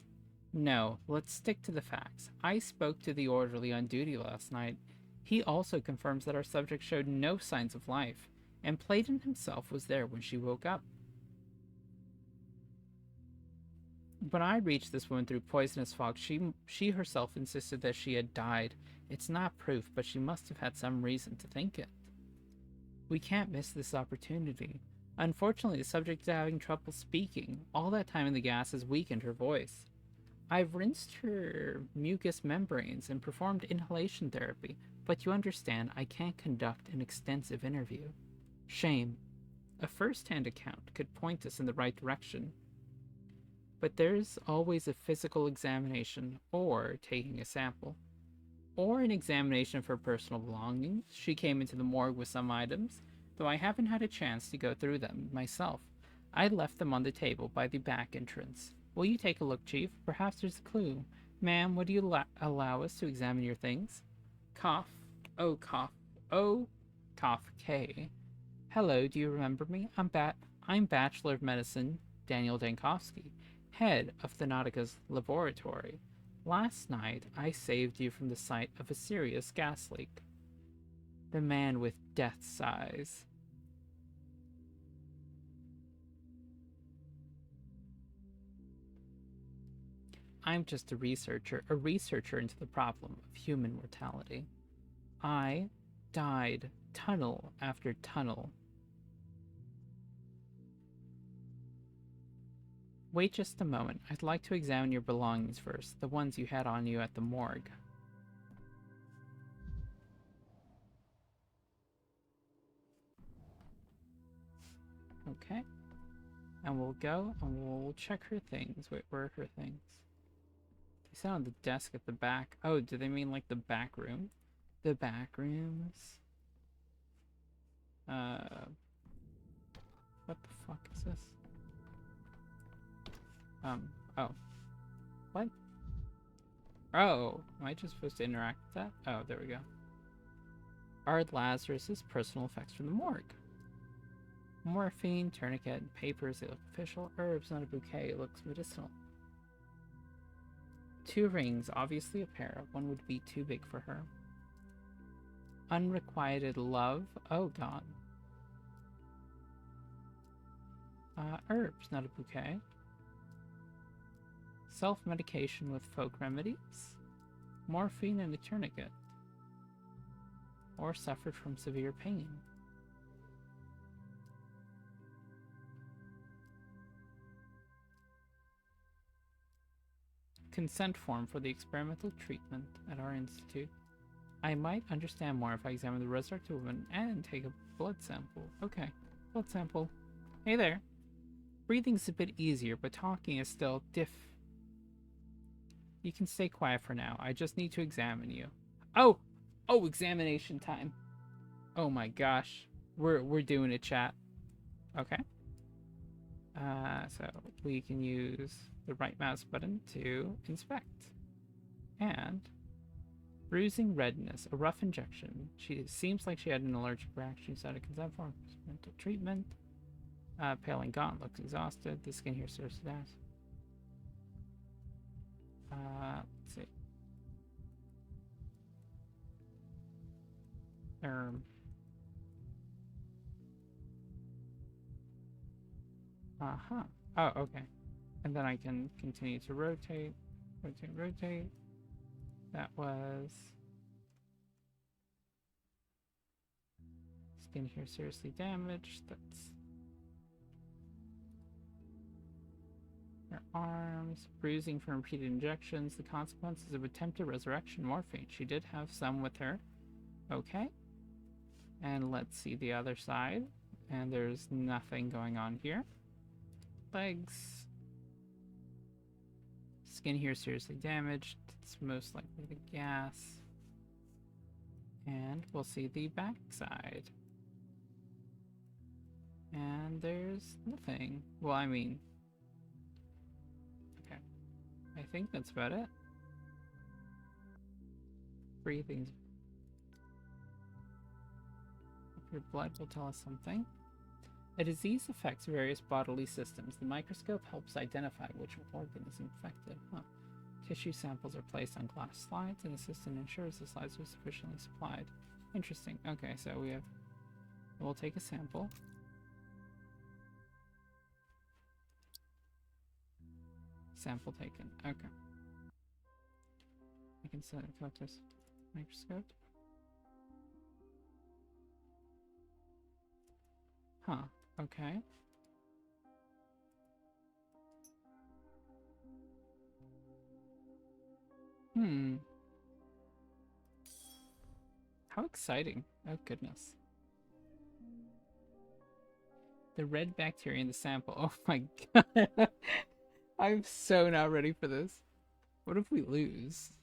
No, let's stick to the facts. I spoke to the orderly on duty last night. He also confirms that our subject showed no signs of life, and Platon himself was there when she woke up. When I reached this woman through poisonous fog, she herself insisted that she had died. It's not proof, but she must have had some reason to think it. We can't miss this opportunity. Unfortunately, the subject is having trouble speaking. All that time in the gas has weakened her voice. I've rinsed her mucous membranes and performed inhalation therapy, but you understand I can't conduct an extensive interview. Shame. A first-hand account could point us in the right direction. But there's always a physical examination, or taking a sample, or an examination of her personal belongings. She came into the morgue with some items, though I haven't had a chance to go through them myself. I left them on the table by the back entrance. Will you take a look, Chief? Perhaps there's a clue. Ma'am, would you allow us to examine your things? Cough. Oh, cough. Oh, cough K. Hello, do you remember me? I'm Bachelor of Medicine Daniel Dankowski, head of Thanatica's laboratory. Last night, I saved you from the site of a serious gas leak. The man with death's eyes. I'm just a researcher into the problem of human mortality. I died tunnel after tunnel. Wait just a moment. I'd like to examine your belongings first, the ones you had on you at the morgue. Okay. And we'll go and we'll check her things. Wait, where are her things? They said on the desk at the back. Oh, do they mean like the back room? The back rooms? What the fuck is this? Oh. What? Oh, am I just supposed to interact with that? Oh, there we go. Are Lazarus's personal effects from the morgue? Morphine, tourniquet, papers, they look official. Herbs, not a bouquet, it looks medicinal. 2 rings, obviously a pair. One would be too big for her. Unrequited love, oh god. Herbs, not a bouquet. Self-medication with folk remedies. Morphine and a tourniquet. Or suffered from severe pain. Consent form for the experimental treatment at our institute. I might understand more if I examine the resurrected woman and take a blood sample. Okay, blood sample. Hey there. Breathing's a bit easier, but talking is still diff. You can stay quiet for now. I just need to examine you. Oh! Oh, examination time. Oh my gosh. We're doing it, chat. Okay. So we can use the right mouse button to inspect. And bruising redness, a rough injection. She seems like she had an allergic reaction. She's had a consent form for mental treatment. Pale and gaunt, looks exhausted. The skin here serves as. Let's see. Uh-huh. Oh, okay. And then I can continue to rotate, rotate, rotate. That was... Skin here seriously damaged. That's... Her arms, bruising from repeated injections, the consequences of attempted resurrection morphine. She did have some with her. Okay. And let's see the other side. And there's nothing going on here. Legs. Skin here seriously damaged. It's most likely the gas. And we'll see the back side. And there's nothing. Well, I mean... Okay. I think that's about it. Breathing. Your blood will tell us something. A disease affects various bodily systems. The microscope helps identify which organ is infected. Huh. Tissue samples are placed on glass slides. An assistant ensures the slides are sufficiently supplied. Interesting. Okay, so we'll take a sample. Sample taken. Okay. I can set it up this microscope. Huh. Okay. How exciting. Oh, goodness. The red bacteria in the sample. Oh my god. I'm so not ready for this. What if we lose?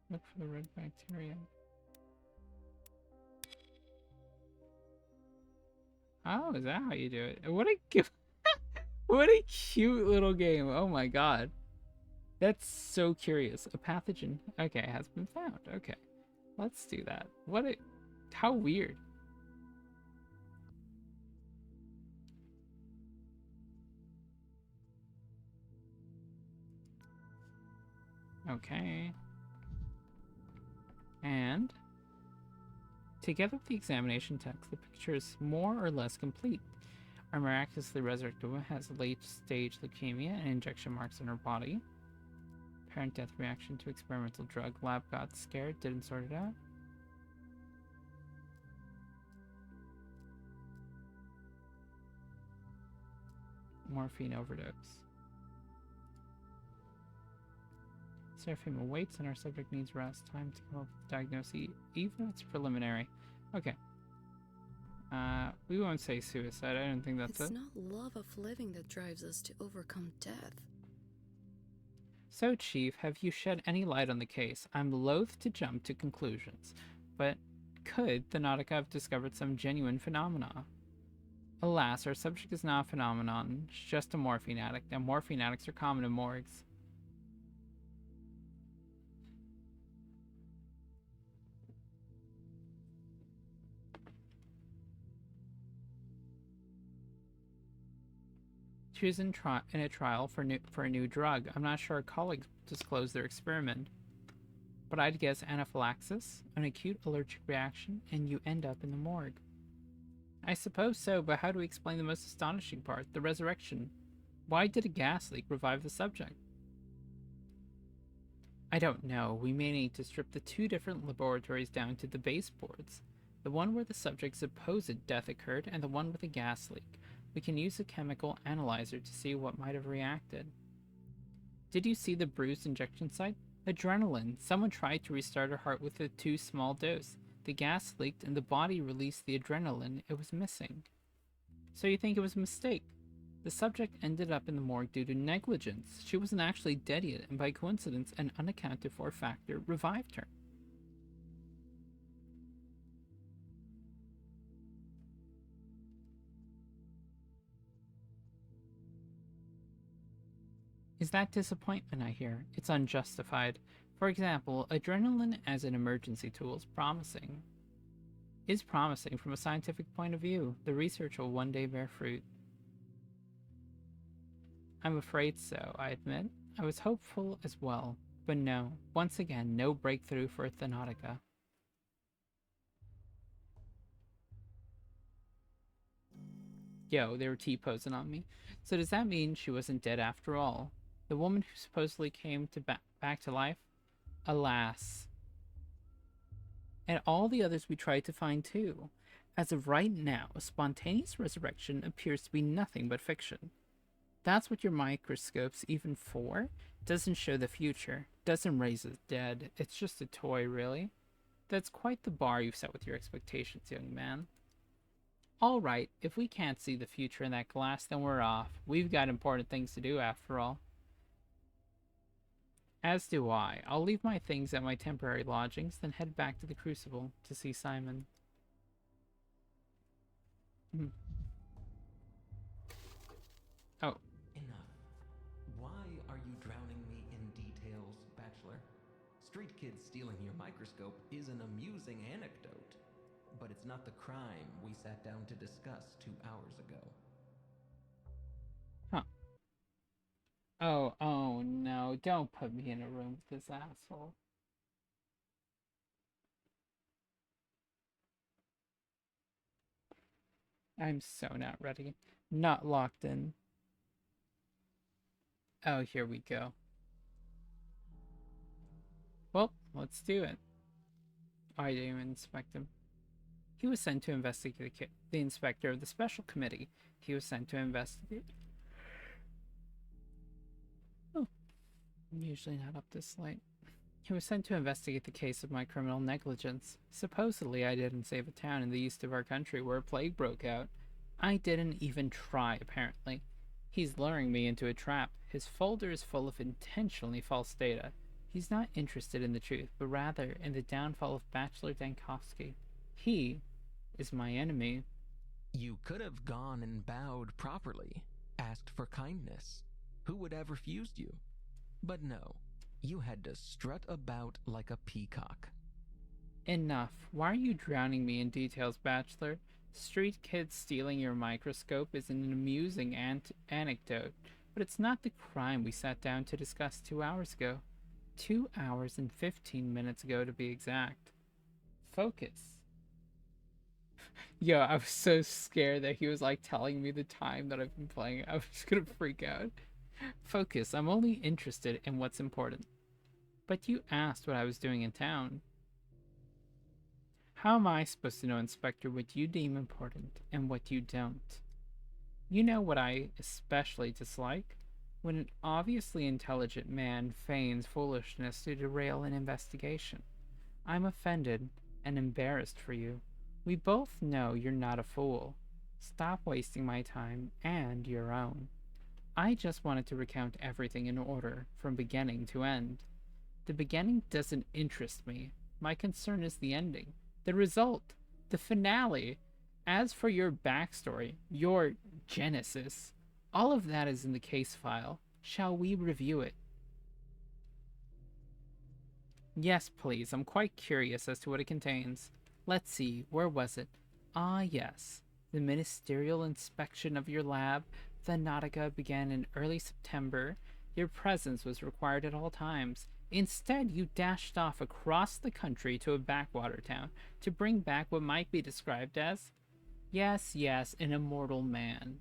Look for the red bacteria. Oh, is that how you do it? What a what a cute little game. Oh my god. That's so curious. A pathogen. Okay, has been found. Okay. Let's do that. How weird. Okay. And together with the examination text, the picture is more or less complete. Our miraculously resurrected woman has late-stage leukemia and injection marks on her body. Apparent death reaction to experimental drug. Lab got scared, didn't sort it out. Morphine overdose. Seraphim awaits and our subject needs rest. Time to come up with a diagnosis, even if it's preliminary. Okay. We won't say suicide. I don't think that's It's it. not love of living that drives us to overcome death. So, Chief, have you shed any light on the case? I'm loath to jump to conclusions, but could the Nautica have discovered some genuine phenomena? Alas, our subject is not a phenomenon, it's just a morphine addict, and morphine addicts are common in morgues. She was in a trial for a new drug. I'm not sure our colleagues disclosed their experiment, but I'd guess anaphylaxis, an acute allergic reaction, and you end up in the morgue. I suppose so, but how do we explain the most astonishing part, the resurrection? Why did a gas leak revive the subject? I don't know. We may need to strip the two different laboratories down to the baseboards. The one where the subject's supposed death occurred, and the one with the gas leak. We can use a chemical analyzer to see what might have reacted. Did you see the bruised injection site? Adrenaline. Someone tried to restart her heart with a too small dose. The gas leaked and the body released the adrenaline it was missing. So you think it was a mistake? The subject ended up in the morgue due to negligence. She wasn't actually dead yet, and by coincidence, an unaccounted for factor revived her. Is that disappointment I hear? It's unjustified. For example, adrenaline as an emergency tool is promising. Is promising from a scientific point of view. The research will one day bear fruit. I'm afraid so, I admit. I was hopeful as well. But no, once again, no breakthrough for Thanatica. Yo, they were T-posing on me. So does that mean she wasn't dead after all? The woman who supposedly came to back to life? Alas. And all the others we tried to find too. As of right now, a spontaneous resurrection appears to be nothing but fiction. That's what your microscope's even for? Doesn't show the future. Doesn't raise the dead. It's just a toy, really. That's quite the bar you've set with your expectations, young man. Alright, if we can't see the future in that glass, then we're off. We've got important things to do after all. As do I. I'll leave my things at my temporary lodgings, then head back to the Crucible to see Simon. Oh. Enough. Why are you drowning me in details, Bachelor? Street kids stealing your microscope is an amusing anecdote, but it's not the crime we sat down to discuss 2 hours ago. Huh. Oh no, don't put me in a room with this asshole. I'm so not ready. Not locked in. Oh, here we go. Well, let's do it. I didn't even inspect him. He was sent to investigate the inspector of the special committee. He was sent to investigate. Oh, I'm usually not up this late. He was sent to investigate the case of my criminal negligence. Supposedly, I didn't save a town in the east of our country where a plague broke out. I didn't even try, apparently. He's luring me into a trap. His folder is full of intentionally false data. He's not interested in the truth, but rather in the downfall of Bachelor Dankovsky. He is my enemy. You could have gone and bowed properly, asked for kindness. Who would have refused you? But no, you had to strut about like a peacock. Enough. Why are you drowning me in details, Bachelor? Street kids stealing your microscope is an amusing anecdote, but it's not the crime we sat down to discuss 2 hours ago. 2 hours and 15 minutes ago, to be exact. Focus. Yo, I was so scared that he was like telling me the time that I've been playing. I was gonna freak out. Focus. I'm only interested in what's important. But you asked what I was doing in town. How am I supposed to know, Inspector, what you deem important and what you don't? You know what I especially dislike? when an obviously intelligent man feigns foolishness to derail an investigation. I'm offended and embarrassed for you. We both know you're not a fool. Stop wasting my time and your own. I just wanted to recount everything in order, from beginning to end. The beginning doesn't interest me. My concern is the ending, the result, the finale. As for your backstory, your genesis, all of that is in the case file. Shall we review it? Yes, please. I'm quite curious as to what it contains. Let's see, where was it? Ah, yes. The ministerial inspection of your lab, the Nautica, began in early September. Your presence was required at all times. Instead, you dashed off across the country to a backwater town to bring back what might be described as, yes, an immortal man.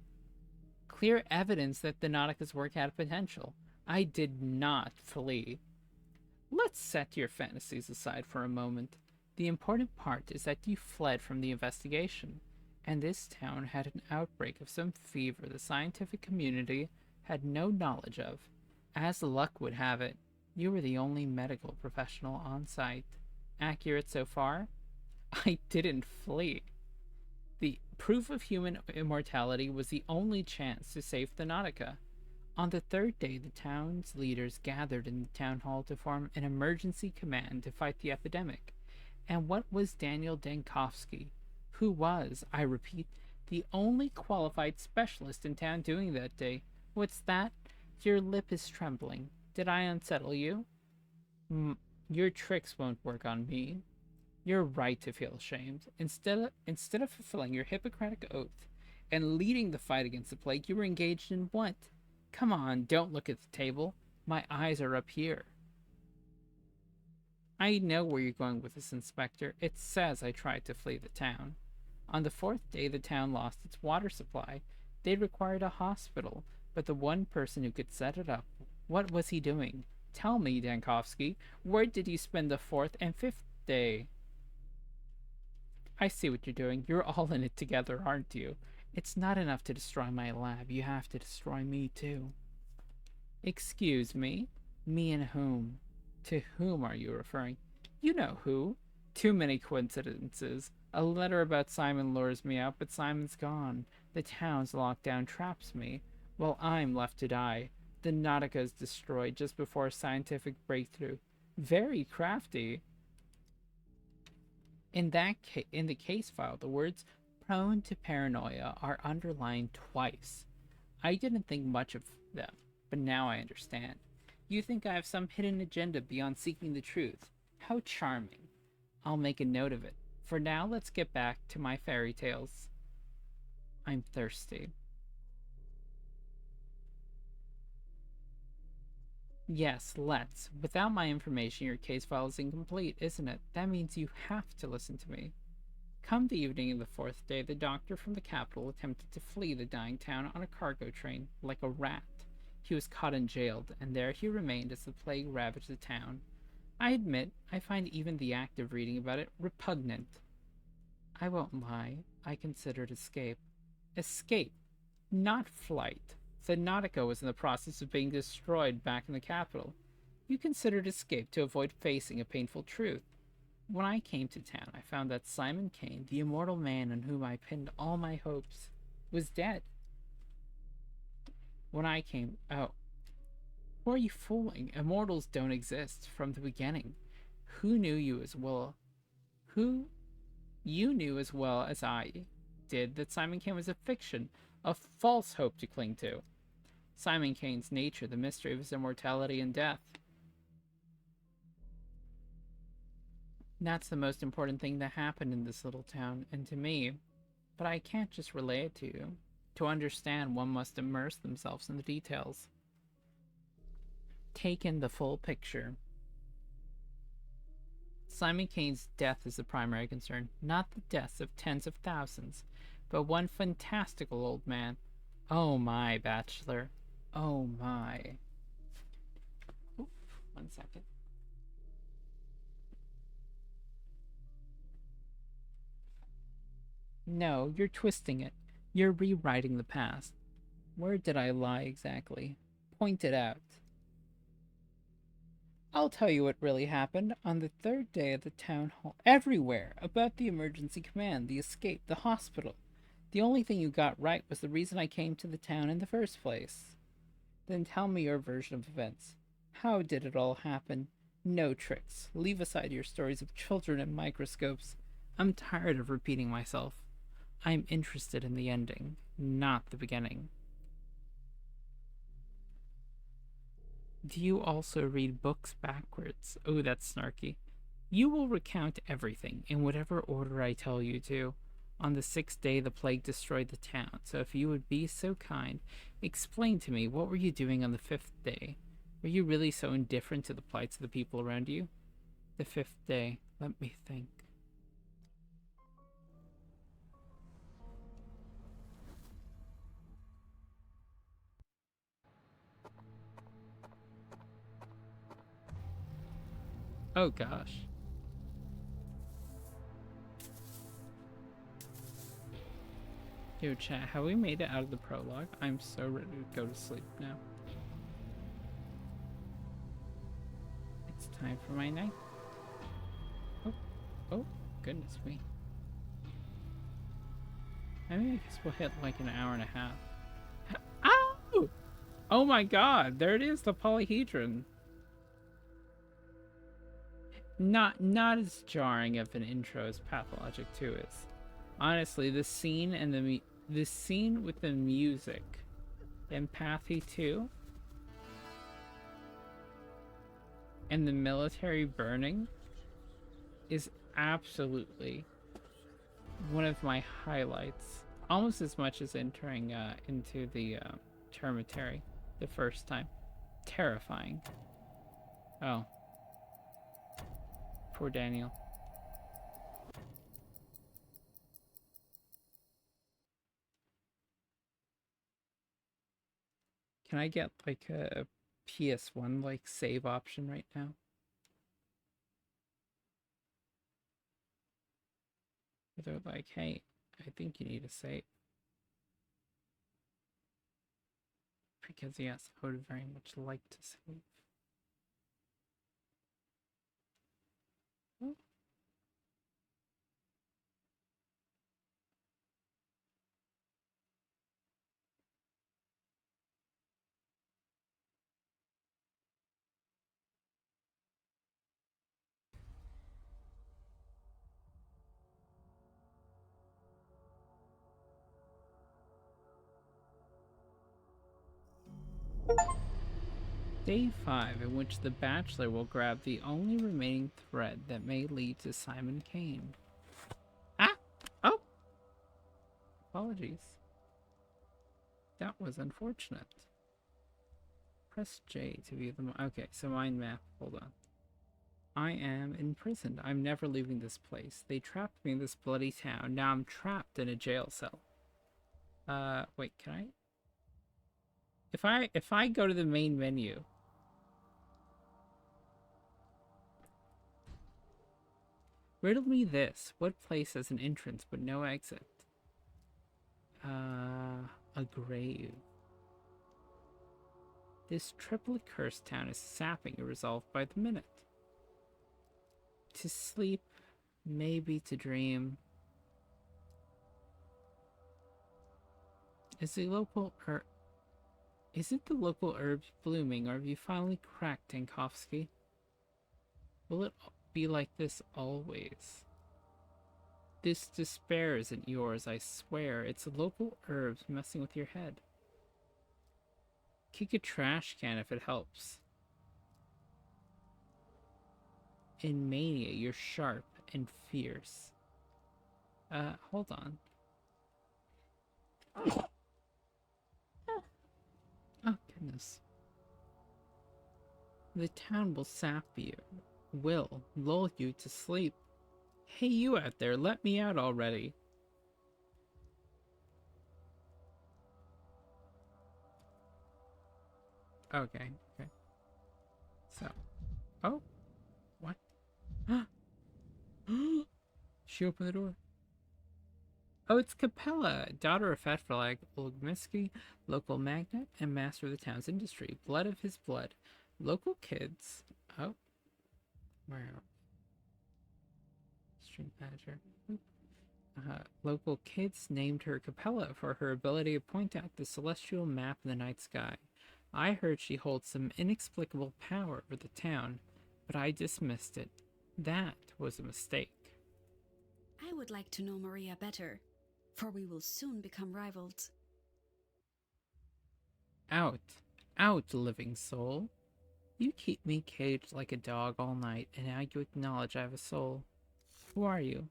Clear evidence that the Nautica's work had potential. I did not flee. Let's set your fantasies aside for a moment. The important part is that you fled from the investigation, and this town had an outbreak of some fever the scientific community had no knowledge of. As luck would have it, you were the only medical professional on site. Accurate so far? I didn't flee. The proof of human immortality was the only chance to save the Nautica. On the third day, the town's leaders gathered in the town hall to form an emergency command to fight the epidemic. And what was Daniel Dankovsky, who was, I repeat, the only qualified specialist in town doing that day? What's that? Your lip is trembling. Did I unsettle you? Your tricks won't work on me. You're right to feel ashamed. Instead of fulfilling your Hippocratic oath and leading the fight against the plague, you were engaged in what? Come on, don't look at the table. My eyes are up here. I know where you're going with this, Inspector. It says I tried to flee the town. On the fourth day, the town lost its water supply. They required a hospital, but the one person who could set it up, what was he doing? Tell me, Dankovsky, where did you spend the fourth and fifth day? I see what you're doing. You're all in it together, aren't you? It's not enough to destroy my lab. You have to destroy me, too. Excuse me? Me and whom? To whom are you referring? You know who. Too many coincidences. A letter about Simon lures me out, but Simon's gone. The town's lockdown traps me. Well, I'm left to die. The Nautica is destroyed just before a scientific breakthrough. Very crafty. In the case file, the words prone to paranoia are underlined twice. I didn't think much of them, but now I understand. You think I have some hidden agenda beyond seeking the truth. How charming. I'll make a note of it. For now, let's get back to my fairy tales. I'm thirsty. Yes, let's. Without my information, your case file is incomplete, isn't it? That means you have to listen to me. Come the evening of the fourth day, the doctor from the capital attempted to flee the dying town on a cargo train, like a rat. He was caught and jailed, and there he remained as the plague ravaged the town. I admit, I find even the act of reading about it repugnant. I won't lie, I considered escape. Escape, not flight. The Nautica was in the process of being destroyed back in the capital. You considered escape to avoid facing a painful truth. When I came to town, I found that Simon Kane, the immortal man on whom I pinned all my hopes, was dead. When I came... Oh. Who are you fooling? Immortals don't exist from the beginning. You knew as well as I did that Simon Kane was a fiction, a false hope to cling to. Simon Kane's nature, the mystery of his immortality and death. That's the most important thing that happened in this little town, and to me. But I can't just relay it to you. To understand, one must immerse themselves in the details. Take in the full picture. Simon Kane's death is the primary concern, not the deaths of tens of thousands, but one fantastical old man. Oh my, Bachelor. Oh my. Oop, 1 second. No, you're twisting it. You're rewriting the past. Where did I lie exactly? pointed out. I'll tell you what really happened on the third day of the town hall. Everywhere about the emergency command, the escape, the hospital. The only thing you got right was the reason I came to the town in the first place. Then tell me your version of events. How did it all happen? No tricks. Leave aside your stories of children and microscopes. I'm tired of repeating myself. I'm interested in the ending, not the beginning. Do you also read books backwards? Oh, that's snarky. You will recount everything in whatever order I tell you to. On the sixth day, the plague destroyed the town, so if you would be so kind, explain to me, what were you doing on the fifth day? Were you really so indifferent to the plights of the people around you? The fifth day, let me think. Oh gosh. Yo, chat, have we made it out of the prologue? I'm so ready to go to sleep now. It's time for my night. Oh, goodness me. I mean, I guess we'll hit like an hour and a half. Ow! Oh my god, there it is, the polyhedron. Not as jarring of an intro as Pathologic 2 is. Honestly, this scene and this scene with the music in Pathy 2 and the military burning is absolutely one of my highlights. Almost as much as entering into the termitary the first time. Terrifying. Oh. Poor Daniel. Can I get like a PS1 like save option right now? They're like, hey, I think you need a save. Because yes, I would very much like to save. Oh. Day 5, in which the Bachelor will grab the only remaining thread that may lead to Simon Kane. Ah! Oh! Apologies. That was unfortunate. Press J to view them. Okay, so mind map. Hold on. I am imprisoned. I'm never leaving this place. They trapped me in this bloody town. Now I'm trapped in a jail cell. Wait, can I? If I go to the main menu. Riddle me this. What place has an entrance but no exit? A grave. This triply cursed town is sapping your resolve by the minute. To sleep, maybe to dream. Is it the local herbs blooming, or have you finally cracked, Tankovsky? Will it be like this always? This despair isn't yours, I swear. It's local herbs messing with your head. Kick a trash can if it helps. In mania, you're sharp and fierce. Hold on. Oh, goodness. The town will sap you. Will lull you to sleep. Hey, you out there, let me out already. Okay. So. Oh. What? She opened the door. Oh, it's Capella, daughter of Fatfalag Olgmiski, local magnate and master of the town's industry. Blood of his blood. Local kids. Oh, where? Stream manager. Local kids named her Capella for her ability to point out the celestial map in the night sky. I heard she holds some inexplicable power over the town, but I dismissed it. That was a mistake. I would like to know Maria better, for we will soon become rivals. Out. Out, living soul. You keep me caged like a dog all night, and now you acknowledge I have a soul. Who are you?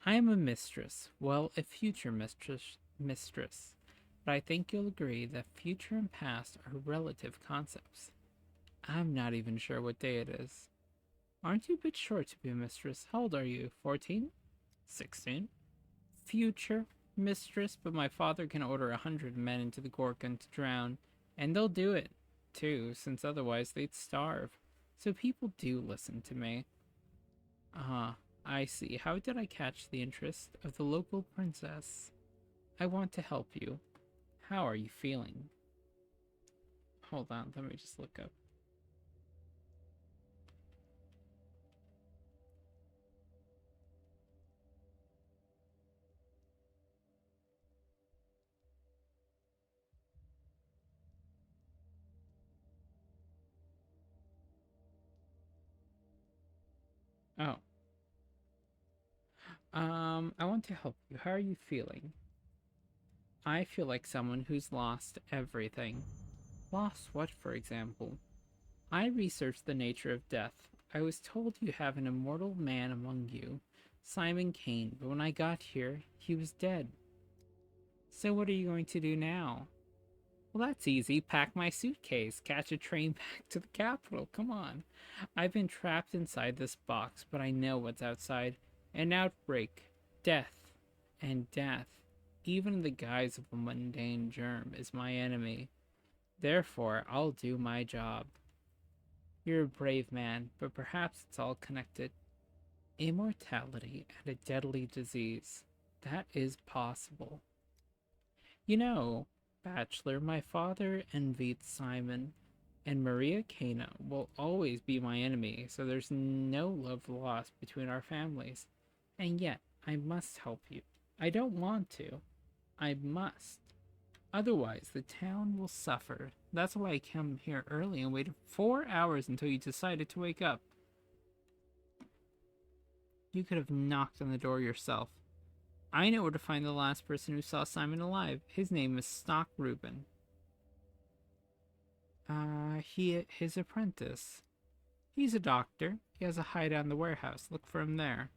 I am a mistress. Well, a future mistress. But I think you'll agree that future and past are relative concepts. I'm not even sure what day it is. Aren't you a bit short to be a mistress? How old are you? 14? 16? Future mistress, but my father can order 100 men into the Gorgon to drown, and they'll do it, too, since otherwise they'd starve. So people do listen to me. I see. How did I catch the interest of the local princess? I want to help you. How are you feeling? Hold on, let me just look up. Oh. I want to help you. How are you feeling? I feel like someone who's lost everything. Lost what, for example? I researched the nature of death. I was told you have an immortal man among you, Simon Kane, but when I got here, he was dead. So what are you going to do now? Well, that's easy. Pack my suitcase, catch a train back to the capital. Come on. I've been trapped inside this box, but I know what's outside. An outbreak, death, and death, even in the guise of a mundane germ, is my enemy. Therefore, I'll do my job. You're a brave man, but perhaps it's all connected. Immortality and a deadly disease. That is possible. You know, Bachelor, my father envied Simon, and Maria Cana will always be my enemy, so there's no love lost between our families. And yet, I must help you. I don't want to. I must. Otherwise, the town will suffer. That's why I came here early and waited 4 hours until you decided to wake up. You could have knocked on the door yourself. I know where to find the last person who saw Simon alive. His name is Stock Reuben. His apprentice. He's a doctor. He has a hideout in the warehouse. Look for him there.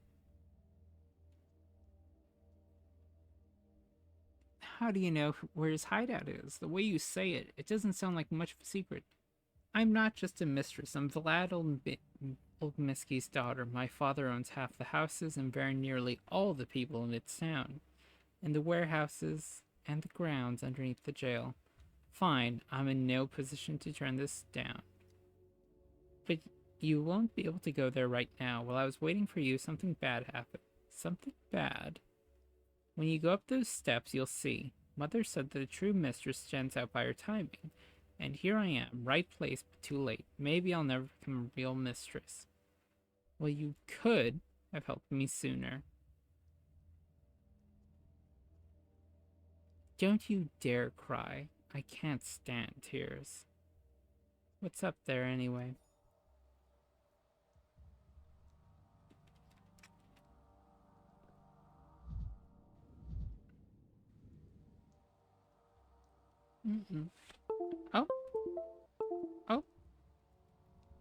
How do you know where his hideout is? The way you say it, it doesn't sound like much of a secret. I'm not just a mistress. I'm Vlad Olmiski's daughter. My father owns half the houses and very nearly all the people in its town, and the warehouses and the grounds underneath the jail. Fine, I'm in no position to turn this down. But you won't be able to go there right now. While I was waiting for you, something bad happened. Something bad? When you go up those steps, you'll see. Mother said that a true mistress stands out by her timing. And here I am, right place, but too late. Maybe I'll never become a real mistress. Well, you could have helped me sooner. Don't you dare cry. I can't stand tears. What's up there, anyway? Oh. Oh.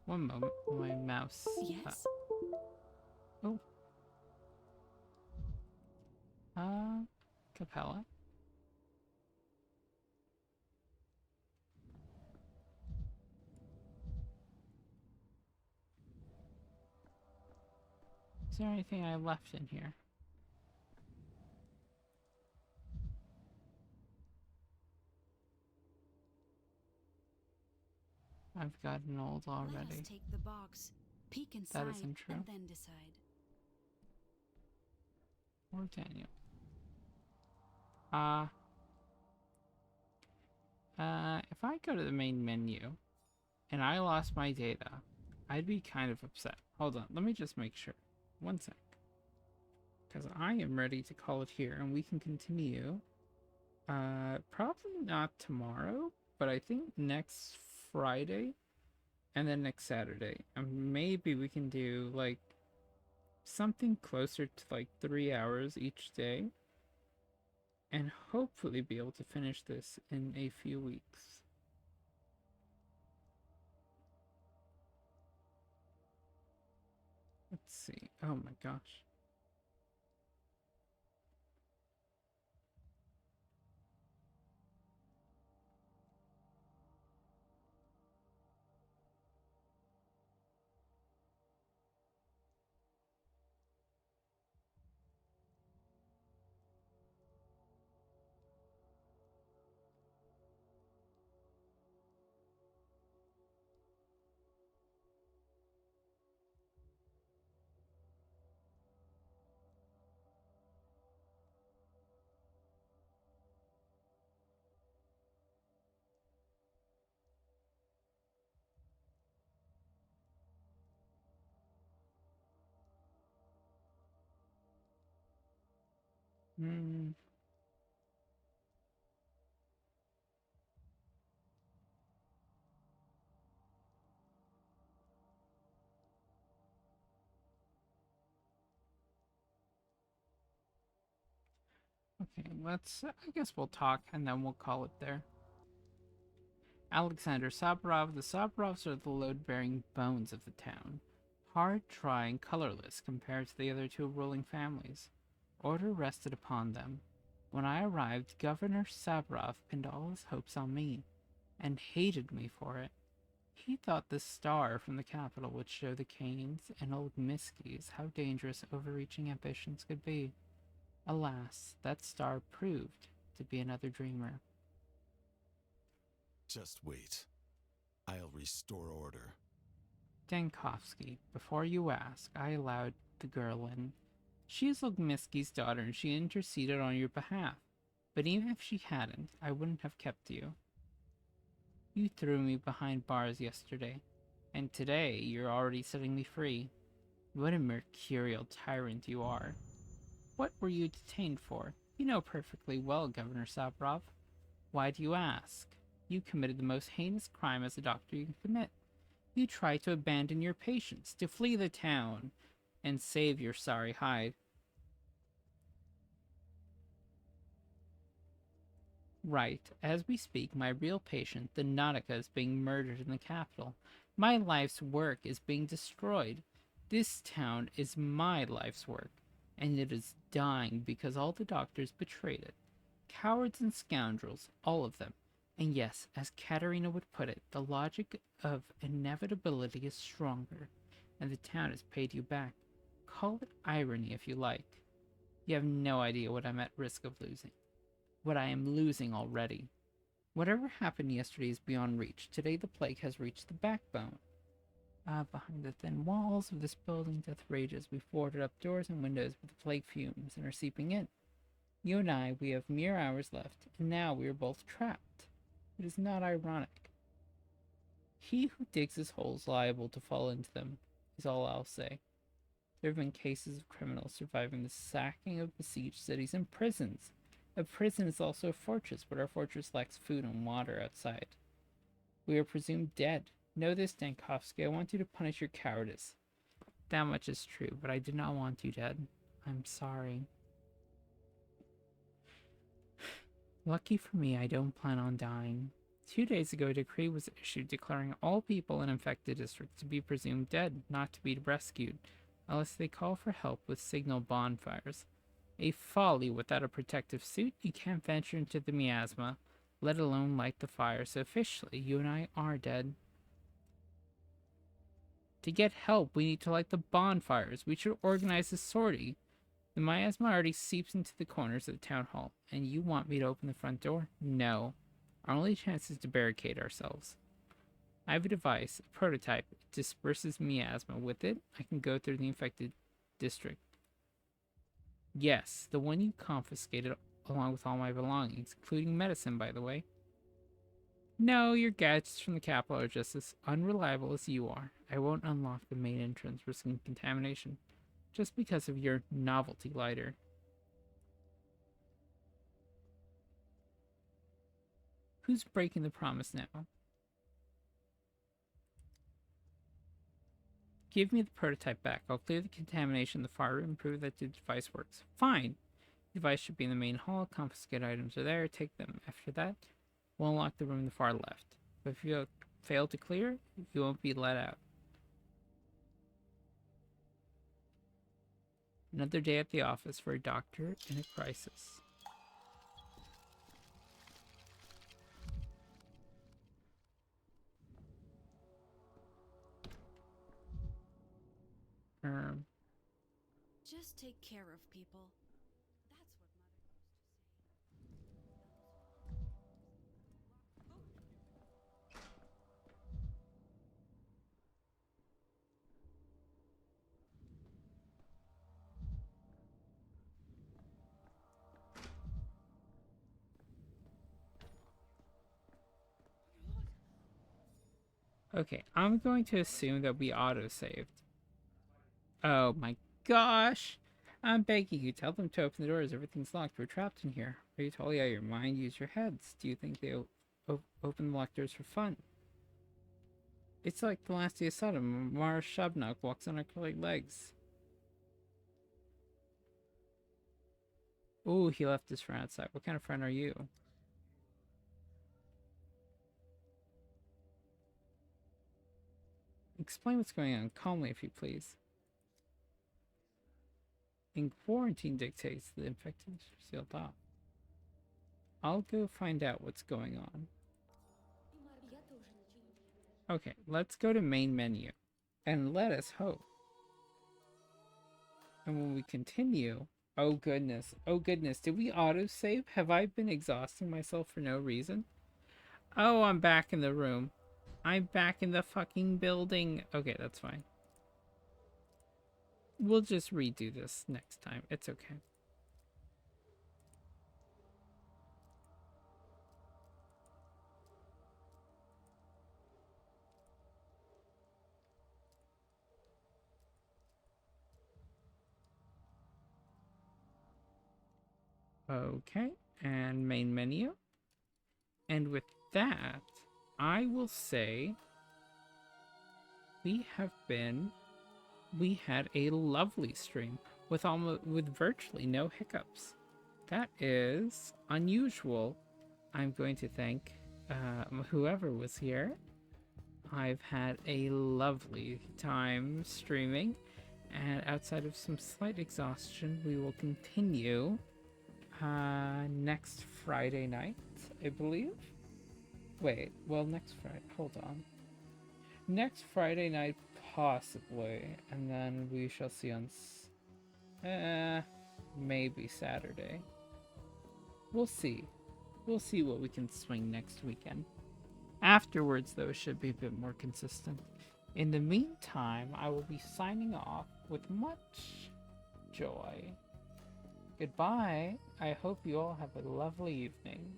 One moment. My mouse. Yes? Oh. Capella. Is there anything I left in here? I've gotten old Let already. us take the box, peek inside, isn't true. and then decide. Or Daniel. Uh, if I go to the main menu and I lost my data, I'd be kind of upset. Hold on, let me just make sure. One sec. Because I am ready to call it here and we can continue. Probably not tomorrow, but I think next Friday and then next Saturday. And maybe we can do like something closer to like 3 hours each day. And hopefully be able to finish this in a few weeks. Let's see. Oh my gosh. Hmm. Okay, I guess we'll talk and then we'll call it there. Alexander Saburov. The Saburovs are the load-bearing bones of the town. Hard, dry, and colorless compared to the other two ruling families. Order rested upon them. When I arrived, Governor Saburov pinned all his hopes on me, and hated me for it. He thought the star from the capital would show the Canes and old Miskies how dangerous overreaching ambitions could be. Alas, that star proved to be another dreamer. Just wait. I'll restore order. Dankovsky, before you ask, I allowed the girl in. She is Ogmiski's daughter and she interceded on your behalf. But even if she hadn't, I wouldn't have kept you. You threw me behind bars yesterday, and today you're already setting me free. What a mercurial tyrant you are. What were you detained for? You know perfectly well, Governor Saburov. Why do you ask? You committed the most heinous crime as a doctor you can commit. You tried to abandon your patients, to flee the town, and save your sorry hide. Right, as we speak, my real patient, the Nautica, is being murdered in the capital. My life's work is being destroyed. This town is my life's work, and it is dying because all the doctors betrayed it. Cowards and scoundrels, all of them. And yes, as Katerina would put it, the logic of inevitability is stronger, and the town has paid you back. Call it irony if you like. You have no idea what I'm at risk of losing. What I am losing already. Whatever happened yesterday is beyond reach. Today the plague has reached the backbone. Behind the thin walls of this building, death rages. We've boarded up doors and windows with the plague fumes and are seeping in. You and I, we have mere hours left, and now we are both trapped. It is not ironic. He who digs his holes liable to fall into them, is all I'll say. There have been cases of criminals surviving the sacking of besieged cities and prisons. A prison is also a fortress, but our fortress lacks food and water outside. We are presumed dead. Know this, Dankovsky. I want you to punish your cowardice. That much is true, but I did not want you dead. I'm sorry. Lucky for me, I don't plan on dying. 2 days ago, a decree was issued declaring all people in infected districts to be presumed dead, not to be rescued, unless they call for help with signal bonfires. A folly without a protective suit. You can't venture into the miasma, let alone light the fire, so officially, you and I are dead. To get help, we need to light the bonfires. We should organize a sortie. The miasma already seeps into the corners of the town hall, and you want me to open the front door? No. Our only chance is to barricade ourselves. I have a device, a prototype. It disperses miasma. With it, I can go through the infected district. Yes, the one you confiscated along with all my belongings, including medicine, by the way. No, your gadgets from the capital are just as unreliable as you are. I won't unlock the main entrance, risking contamination, just because of your novelty lighter. Who's breaking the promise now? Give me the prototype back. I'll clear the contamination in the far room and prove that the device works. Fine. The device should be in the main hall. Confiscated items are there. Take them. After that, we'll unlock the room in the far left. But if you fail to clear, you won't be let out. Another day at the office for a doctor in a crisis. Just take care of people. That's what Okay, I'm going to assume that we auto-saved. Oh my gosh! I'm begging you, tell them to open the doors. Everything's locked. We're trapped in here. Are you totally out of your mind? Use your heads. Do you think they'll open the locked doors for fun? It's like the last day of Sodom. Mara Shabnok walks on her curly legs. Ooh, he left his friend outside. What kind of friend are you? Explain what's going on calmly, if you please. In quarantine dictates the infected are sealed off. I'll go find out what's going on. Okay, let's go to main menu. And let us hope. And when we continue... Oh goodness, did we autosave? Have I been exhausting myself for no reason? Oh, I'm back in the room. I'm back in the fucking building. Okay, that's fine. We'll just redo this next time. It's okay. Okay, and main menu. And with that, I will say we had a lovely stream with virtually no hiccups. That is unusual. I'm going to thank whoever was here. I've had a lovely time streaming, and outside of some slight exhaustion, we will continue next Friday night, I believe. Wait, well, next Friday, hold on. Next Friday night, possibly, and then we shall see on maybe Saturday. We'll see. We'll see what we can swing next weekend. Afterwards, though, it should be a bit more consistent. In the meantime, I will be signing off with much joy. Goodbye. I hope you all have a lovely evening.